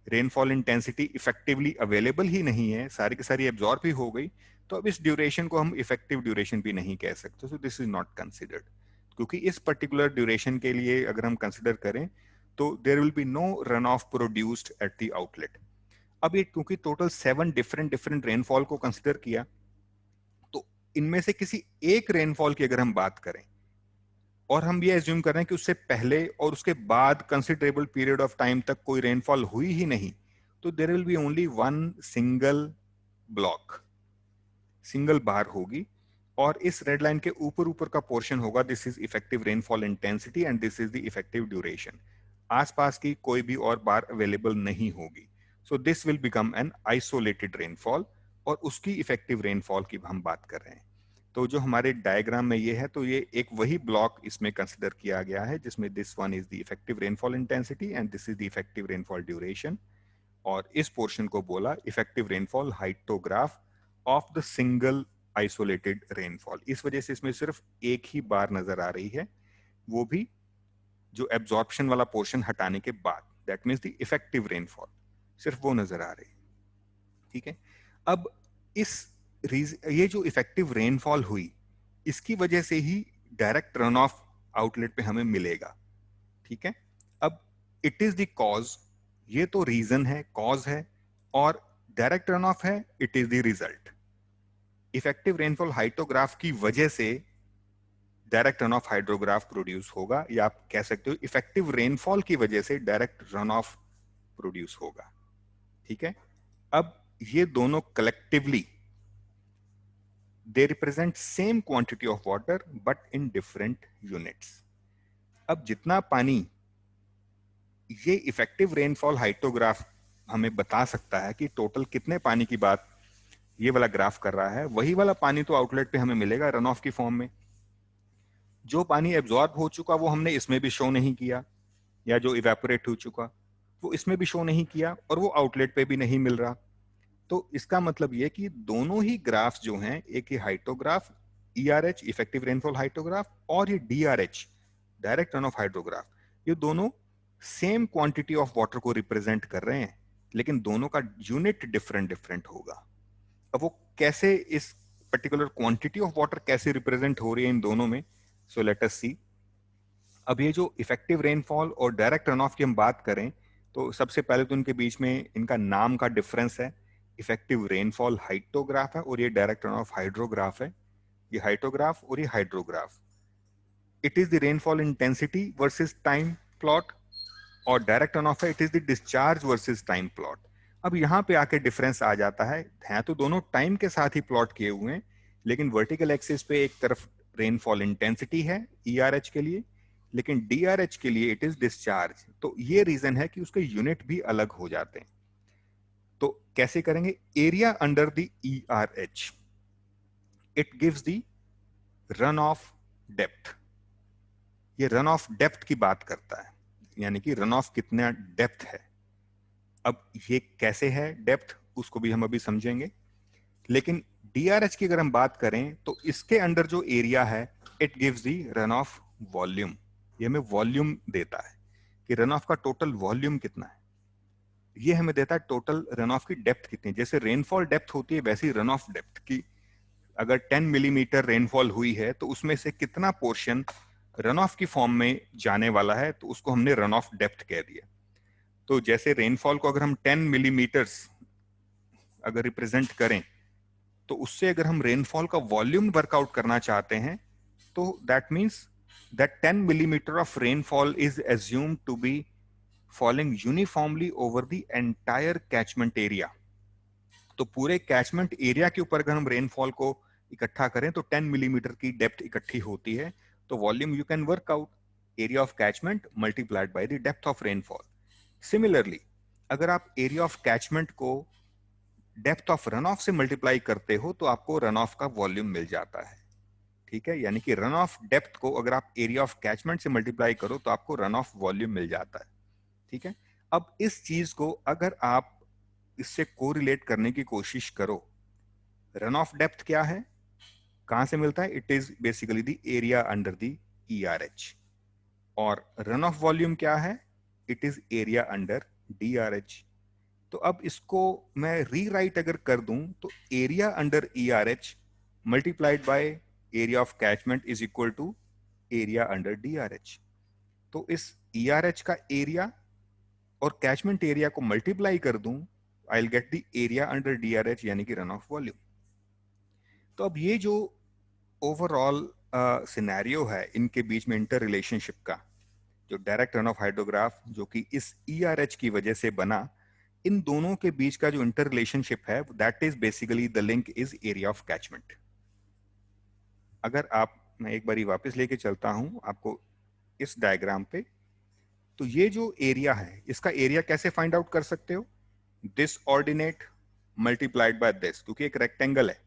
रेनफॉल इंटेंसिटी इफेक्टिवली अवेलेबल ही नहीं है, सारी की सारी एब्जॉर्ब ही हो गई, तो अब इस ड्यूरेशन को हम इफेक्टिव ड्यूरेशन भी नहीं कह सकते। सो दिस इज नॉट कंसिडर्ड, क्योंकि इस पर्टिकुलर ड्यूरेशन के लिए अगर हम कंसिडर करें तो there will be no run off produced at the outlet. अब ये क्योंकि टोटल 7 डिफरेंट डिफरेंट रेनफॉल को कंसिडर किया, तो इनमें से किसी एक रेनफॉल की अगर हम बात करें और हम ये एज्यूम कर रहे हैं कि उससे पहले और उसके बाद कंसिडरेबल पीरियड ऑफ टाइम तक कोई रेनफॉल हुई ही नहीं, तो there will be only one single block, single bar होगी। और इस रेड लाइन के ऊपर ऊपर का पोर्शन होगा, this is effective rainfall intensity and this is the effective duration. आसपास की कोई भी और बार अवेलेबल नहीं होगी। सो this will become an isolated rainfall, और उसकी इफेक्टिव रेनफॉल की हम बात कर रहे हैं। तो जो हमारे डायग्राम में ये है, तो ये एक वही ब्लॉक इसमें कंसिडर किया गया है जिसमें this one is the effective rainfall intensity and this is the effective rainfall duration. और इस पोर्शन को बोला effective rainfall hyetograph of the single isolated rainfall. इस वजह से इसमें सिर्फ एक ही बार नजर आ रही है, वो भी जो एब्जॉर्प्शन वाला पोर्शन हटाने के बाद, that means the effective rainfall, सिर्फ वो नजर आ रही है, ठीक है। अब ये जो इफेक्टिव रेनफॉल हुई, इसकी वजह से ही डायरेक्ट रन ऑफ आउटलेट पे हमें मिलेगा, ठीक है। अब इट इज द कॉज, ये तो रीजन है, कॉज है, और डायरेक्ट रन ऑफ है, it is the result. Effective rainfall hyetograph की वजह से direct run of hydrograph produce होगा, या आप कह सकते हो इफेक्टिव रेनफॉल की वजह से डायरेक्ट रन ऑफ प्रोड्यूस होगा, ठीक है। अब ये दोनों collectively they represent same quantity of water but in different units. अब जितना पानी, ये इफेक्टिव रेनफॉल हाइटोग्राफ हमें बता सकता है कि टोटल कितने पानी की बात ये वाला ग्राफ कर रहा है, वही वाला पानी तो आउटलेट पे हमें मिलेगा रन ऑफ की फॉर्म में। जो पानी एब्जॉर्ब हो चुका वो हमने इसमें भी शो नहीं किया, या जो इवेपोरेट हो चुका वो इसमें भी शो नहीं किया, और वो आउटलेट पे भी नहीं मिल रहा। तो इसका मतलब ये कि दोनों ही ग्राफ जो हैं, एक ही hyetograph ERH effective rainfall hyetograph, और ये DRH direct run of hydrograph, ये दोनों सेम क्वांटिटी ऑफ वाटर को रिप्रेजेंट कर रहे हैं, लेकिन दोनों का यूनिट डिफरेंट डिफरेंट होगा। अब वो कैसे, इस पर्टिकुलर क्वांटिटी ऑफ वाटर कैसे रिप्रेजेंट हो रही है इन दोनों में, सो लेट अस सी। अब ये जो इफेक्टिव रेनफॉल और डायरेक्ट रन ऑफ की हम बात करें, तो सबसे पहले तो इनके बीच में इनका नाम का डिफरेंस है। इफेक्टिव रेनफॉल हाइटोग्राफ है और ये डायरेक्ट रन ऑफ हाइड्रोग्राफ है। ये हाइटोग्राफ और ये hydrograph, it is the rainfall intensity versus time plot, और डायरेक्ट रन ऑफ है, it is the discharge versus time plot. अब यहाँ पे आके डिफरेंस आ जाता है तो दोनों टाइम के साथ ही प्लॉट किए हुए हैं, लेकिन वर्टिकल एक्सिस पे एक तरफ रेनफॉल इंटेंसिटी है ERH के लिए, लेकिन DRH के लिए इट इज डिस्चार्ज। तो ये रीजन है कि उसके यूनिट भी अलग हो जाते हैं। तो कैसे करेंगे, area under the ERH it gives the run off depth. ये रन ऑफ डेप्थ की बात करता है, यानी कि रन ऑफ कितना डेप्थ है। अब ये कैसे है डेप्थ, उसको भी हम अभी समझेंगे। लेकिन DRH की अगर हम बात करें तो इसके अंडर जो एरिया है, it gives the run off volume. ये हमें वॉल्यूम देता है कि रन ऑफ का टोटल वॉल्यूम कितना है। ये हमें देता है टोटल रन ऑफ की डेप्थ कितनी। जैसे रेनफॉल डेप्थ होती है, वैसी रन ऑफ डेप्थ की, अगर 10 मिलीमीटर रेनफॉल हुई है तो उसमें से कितना पोर्शन रन ऑफ की फॉर्म में जाने वाला है, तो उसको हमने रन ऑफ डेप्थ कह दिया। तो जैसे रेनफॉल को अगर हम 10 मिलीमीटर्स अगर रिप्रेजेंट करें, तो उससे अगर हम रेनफॉल का वॉल्यूम वर्कआउट करना चाहते हैं, तो that means that 10 millimeter of rainfall is assumed to be falling uniformly over the entire catchment area. तो पूरे कैचमेंट एरिया के ऊपर अगर हम रेनफॉल को इकट्ठा करें तो 10 मिलीमीटर की डेप्थ इकट्ठी होती है, तो volume you can work out area of catchment multiplied by the depth of rainfall. Similarly अगर आप एरिया ऑफ कैचमेंट को डेप्थ ऑफ रन ऑफ से मल्टीप्लाई करते हो तो आपको रन ऑफ का वॉल्यूम मिल जाता है. ठीक है, यानी कि रन ऑफ डेप्थ को अगर आप एरिया ऑफ कैचमेंट से मल्टीप्लाई करो तो आपको रन ऑफ वॉल्यूम मिल जाता है. ठीक है, अब इस चीज को अगर आप इससे कोरिलेट करने की कोशिश करो, रन ऑफ डेप्थ क्या है, कहां से मिलता है, it is basically the area under the ERH. और रन ऑफ वॉल्यूम क्या है, it is area under DRH. तो अब इसको मैं रीराइट अगर कर दूं तो area under ERH multiplied by area of catchment is equal to area under DRH. तो इस ERH का एरिया और कैचमेंट एरिया को मल्टीप्लाई कर दूं, I will get the area under DRH यानी कि रन ऑफ वॉल्यूम. तो अब ये जो ओवरऑल सिनेरियो है इनके बीच में इंटर रिलेशनशिप का, जो डायरेक्ट रन ऑफ हाइड्रोग्राफ जो कि इस ERH की वजह से बना, इन दोनों के बीच का जो इंटर रिलेशनशिप है that is basically the link is area of catchment. अगर आप, मैं एक बारी वापस लेके चलता हूं आपको इस डायग्राम पे, तो ये जो एरिया है इसका एरिया कैसे फाइंड आउट कर सकते हो, this ordinate multiplied by this, क्योंकि एक रेक्टेंगल है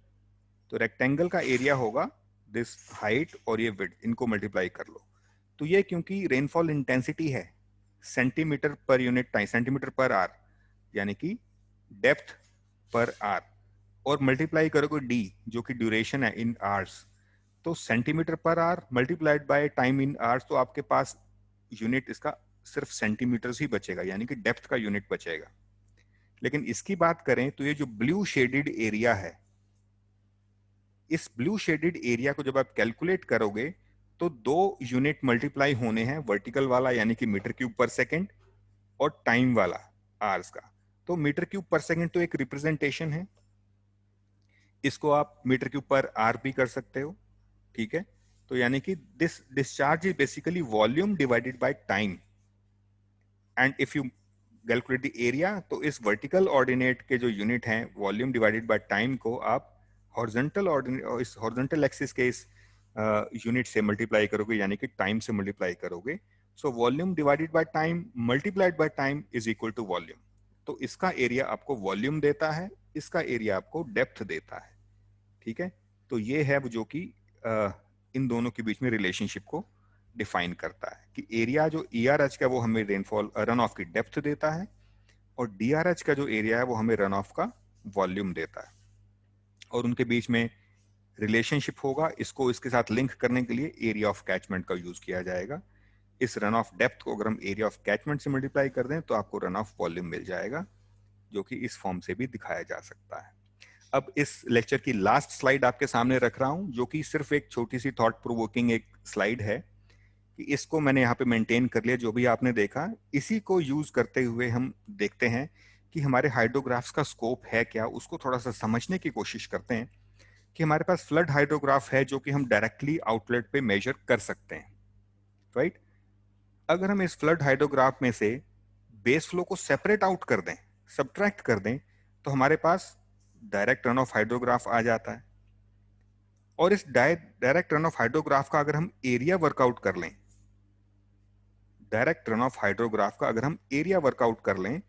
तो रेक्टेंगल का एरिया होगा दिस हाइट और ये विड्थ, इनको मल्टीप्लाई कर लो. तो ये क्योंकि रेनफॉल इंटेंसिटी है centimetre per unit time, centimetre per hour, यानी कि डेप्थ पर आवर, और मल्टीप्लाई करोगे डी जो कि ड्यूरेशन है इन आवर्स, तो centimetre per hour multiplied by time in hours, तो आपके पास यूनिट इसका सिर्फ सेंटीमीटर ही बचेगा, यानी कि डेप्थ का यूनिट बचेगा. लेकिन इसकी बात करें तो ये जो ब्लू शेडेड एरिया है, इस ब्लू शेडेड एरिया को जब आप कैलकुलेट करोगे तो 2 यूनिट मल्टीप्लाई होने हैं, वर्टिकल वाला यानी कि मीटर क्यूब पर सेकेंड, और टाइम वाला आवर्स का. तो मीटर क्यूब पर सेकेंड तो एक रिप्रेजेंटेशन है, इसको आप मीटर क्यूब पर आर भी कर सकते हो. ठीक है, तो यानी कि this discharge is basically volume divided by time. And if you calculate the area, तो इस वर्टिकल ऑर्डिनेट के जो यूनिट हैं वॉल्यूम डिवाइडेड बाय टाइम को आप हॉरिजॉन्टल ऑर्डिनेट, इस हॉरिजॉन्टल एक्सिस के इस यूनिट से मल्टीप्लाई करोगे, यानी कि टाइम से मल्टीप्लाई करोगे. So volume divided by time multiplied by time is equal to volume. तो इसका एरिया आपको वॉल्यूम देता है, इसका एरिया आपको डेप्थ देता है. ठीक है, तो ये है जो कि इन दोनों के बीच में रिलेशनशिप को डिफाइन करता है कि एरिया जो ERH का वो हमें रेनफॉल रन ऑफ की डेप्थ देता है, और DRH का जो एरिया है वो हमें रन ऑफ का वॉल्यूम देता है, और उनके बीच में रिलेशनशिप होगा. इसको इसके साथ लिंक करने के लिए एरिया ऑफ कैचमेंट का यूज किया जाएगा. इस रन ऑफ डेप्थ को अगर हम एरिया ऑफ कैचमेंट से मल्टीप्लाई कर दें तो आपको रन ऑफ वॉल्यूम मिल जाएगा, जो कि इस फॉर्म से भी दिखाया जा सकता है. अब इस लेक्चर की लास्ट स्लाइड आपके सामने रख रहा हूं, जो कि सिर्फ एक छोटी सी थॉट प्रोवोकिंग एक स्लाइड है, कि इसको मैंने यहाँ पे मेंटेन कर लिया. जो भी आपने देखा इसी को यूज करते हुए हम देखते हैं कि हमारे हाइड्रोग्राफ्स का स्कोप है क्या, उसको थोड़ा सा समझने की कोशिश करते हैं. कि हमारे पास फ्लड हाइड्रोग्राफ है जो कि हम डायरेक्टली आउटलेट पे मेजर कर सकते हैं, राइट. अगर हम इस फ्लड हाइड्रोग्राफ में से बेस फ्लो को सेपरेट आउट कर दें, सब्ट्रैक्ट कर दें, तो हमारे पास डायरेक्ट रन ऑफ हाइड्रोग्राफ आ जाता है. और इस डायरेक्ट रन ऑफ हाइड्रोग्राफ का अगर हम एरिया वर्कआउट कर लें, डायरेक्ट रन ऑफ हाइड्रोग्राफ का अगर हम एरिया वर्कआउट कर लें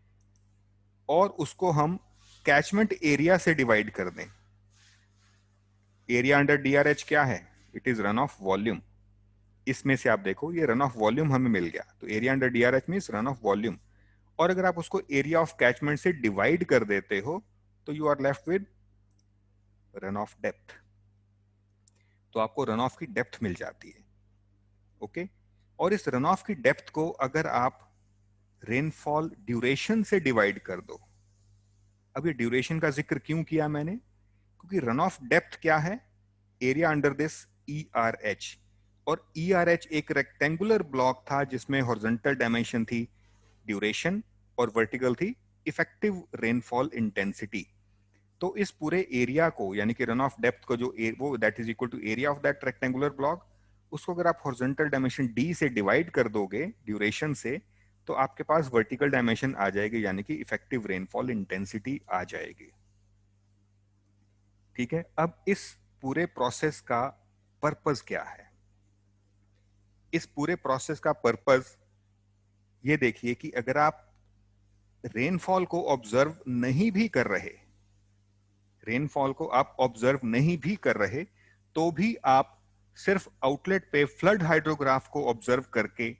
और उसको हम कैचमेंट एरिया से डिवाइड कर दें, एरिया अंडर DRH क्या है, it is run off volume. इसमें से आप देखो ये रन ऑफ वॉल्यूम हमें मिल गया, तो area under DRH means run off volume. और अगर आप उसको एरिया ऑफ कैचमेंट से डिवाइड कर देते हो तो you are left with run off depth. तो आपको रन ऑफ की डेप्थ मिल जाती है. ओके, और इस रन ऑफ की डेप्थ को अगर आप रेनफॉल ड्यूरेशन से डिवाइड कर दो. अब ये ड्यूरेशन का जिक्र क्यों किया मैंने, क्योंकि रन ऑफ डेप्थ क्या है, एरिया अंडर दिस ERH, और ERH एक रेक्टेंगुलर ब्लॉक था जिसमें हॉरिजॉन्टल डायमेंशन थी ड्यूरेशन और वर्टिकल थी इफेक्टिव रेनफॉल इंटेंसिटी। तो इस पूरे एरिया को, यानी कि रन ऑफ डेप्थ को, जो वो that is equal to area of that rectangular block, उसको अगर आप हॉरिजॉन्टल डायमेंशन डी से डिवाइड कर दोगे ड्यूरेशन से, तो आपके पास वर्टिकल डायमेंशन आ जाएगी, यानी कि इफेक्टिव रेनफॉल इंटेंसिटी आ जाएगी। ठीक है, अब इस पूरे प्रोसेस का पर्पस क्या है? इस पूरे प्रोसेस का पर्पस ये देखिए कि अगर आप रेनफॉल को ऑब्जर्व नहीं भी कर रहे, रेनफॉल को आप ऑब्जर्व नहीं भी कर रहे, तो भी आप सिर्फ आउटलेट पे फ्लड हाइड्रोग्राफ को ऑब्जर्व करके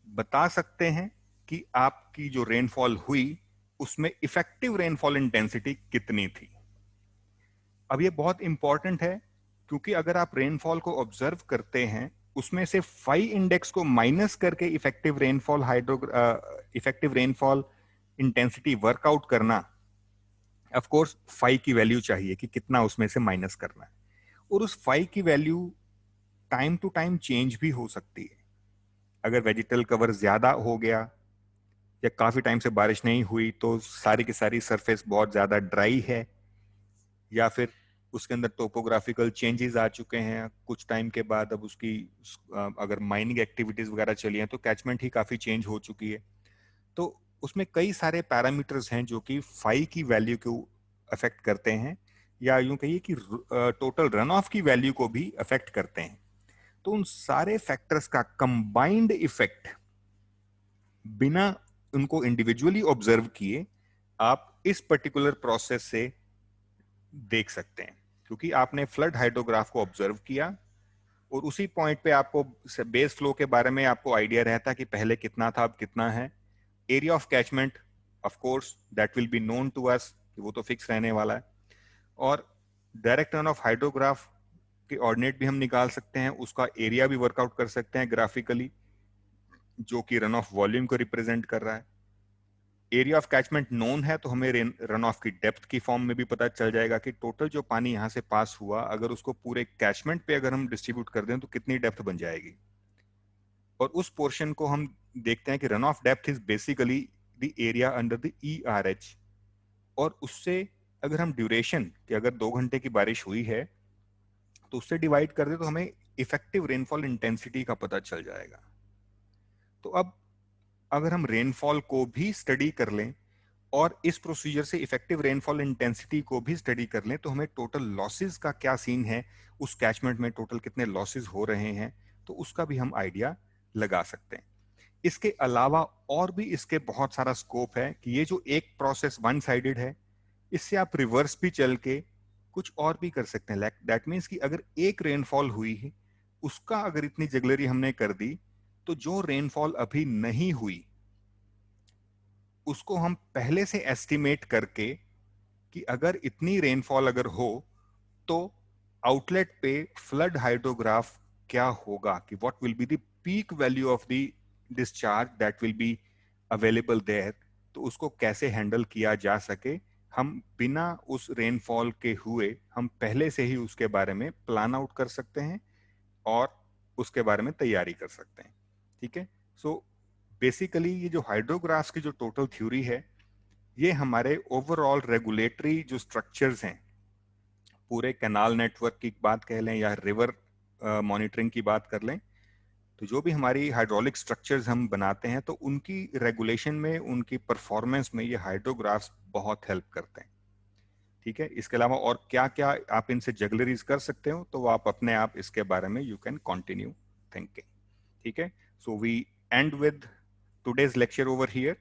बता सकते हैं कि आपकी जो रेनफॉल हुई उसमें इफेक्टिव रेनफॉल इंटेंसिटी कितनी थी। अब ये बहुत इंपॉर्टेंट है, क्योंकि अगर आप रेनफॉल को ऑब्जर्व करते हैं, उसमें से फाई इंडेक्स को माइनस करके इफेक्टिव रेनफॉल इंटेंसिटी वर्कआउट करना, ऑफ कोर्स फाई की वैल्यू चाहिए कि कितना उसमें से माइनस करना है, और उस फाई की value time to time change भी हो सकती है। अगर वेजिटल कवर ज्यादा हो गया या काफी टाइम से बारिश नहीं हुई तो सारी की सारी सरफेस बहुत ज्यादा ड्राई है, या फिर उसके अंदर टोपोग्राफिकल चेंजेस आ चुके हैं कुछ टाइम के बाद, अब उसकी अगर माइनिंग एक्टिविटीज वगैरह चली हैं तो कैचमेंट ही काफी चेंज हो चुकी है। तो उसमें कई सारे पैरामीटर्स हैं जो कि फाई की वैल्यू को अफेक्ट करते हैं, या यूं कहिए कि टोटल रन ऑफ की वैल्यू को भी अफेक्ट करते हैं। तो उन सारे फैक्टर्स का कंबाइंड इफेक्ट बिना उनको इंडिविजुअली ऑब्जर्व किए आप इस पर्टिकुलर प्रोसेस से देख सकते हैं, क्योंकि आपने फ्लड हाइड्रोग्राफ को ऑब्जर्व किया और उसी पॉइंट पे आपको बेस फ्लो के बारे में आपको आइडिया रहता कि पहले कितना था अब कितना है। Area of catchment of course that will be known to us कि वो तो फिक्स रहने वाला है, और डायरेक्ट रन ऑफ हाइड्रोग्राफ के ऑर्डिनेट भी हम निकाल सकते हैं, उसका एरिया भी वर्कआउट कर सकते हैं ग्राफिकली, जो कि रन ऑफ वॉल्यूम को रिप्रेजेंट कर रहा है। एरिया ऑफ कैचमेंट नोन है तो हमें रन ऑफ की डेप्थ की फॉर्म में भी पता चल जाएगा कि टोटल जो पानी यहां से पास हुआ, अगर उसको पूरे कैचमेंट पे अगर हम डिस्ट्रीब्यूट कर दें तो कितनी डेप्थ बन जाएगी। और उस पोर्शन को हम देखते हैं कि run off depth is basically the area under the ERH, और उससे अगर हम ड्यूरेशन कि अगर 2 घंटे की बारिश हुई है तो उससे डिवाइड कर दे तो हमें इफेक्टिव रेनफॉल इंटेंसिटी का पता चल जाएगा। तो अब अगर हम रेनफॉल को भी स्टडी कर लें और इस प्रोसीजर से इफेक्टिव रेनफॉल इंटेंसिटी को भी स्टडी कर लें, तो हमें टोटल लॉसेस का क्या सीन है, उस कैचमेंट में टोटल कितने लॉसेस हो रहे हैं, तो उसका भी हम आइडिया लगा सकते हैं। इसके अलावा और भी इसके बहुत सारा स्कोप है कि ये जो एक प्रोसेस वन साइडेड है, इससे आप रिवर्स भी चल के कुछ और भी कर सकते हैं। दैट मीन्स कि अगर एक रेनफॉल हुई है, उसका अगर इतनी जगलरी हमने कर दी, तो जो रेनफॉल अभी नहीं हुई उसको हम पहले से एस्टिमेट करके कि अगर इतनी रेनफॉल अगर हो तो आउटलेट पे फ्लड हाइड्रोग्राफ क्या होगा, कि what will be the peak value of the discharge that will be available there, तो उसको कैसे हैंडल किया जा सके। हम बिना उस रेनफॉल के हुए हम पहले से ही उसके बारे में प्लान आउट कर सकते हैं और उसके बारे में तैयारी कर सकते हैं। ठीक है, सो बेसिकली ये जो हाइड्रोग्राफ्स की जो टोटल थ्योरी है, ये हमारे ओवरऑल रेगुलेटरी जो स्ट्रक्चर्स हैं, पूरे कैनाल नेटवर्क की बात कह लें या रिवर मॉनिटरिंग की बात कर लें, तो जो भी हमारी हाइड्रोलिक स्ट्रक्चर्स हम बनाते हैं तो उनकी रेगुलेशन में, उनकी परफॉर्मेंस में ये हाइड्रोग्राफ्स बहुत हेल्प करते हैं। ठीक है, इसके अलावा और क्या क्या आप इनसे जगलरीज कर सकते हो, तो आप अपने आप इसके बारे में यू कैन कंटिन्यू थिंकिंग। ठीक है, so we end with today's lecture over here.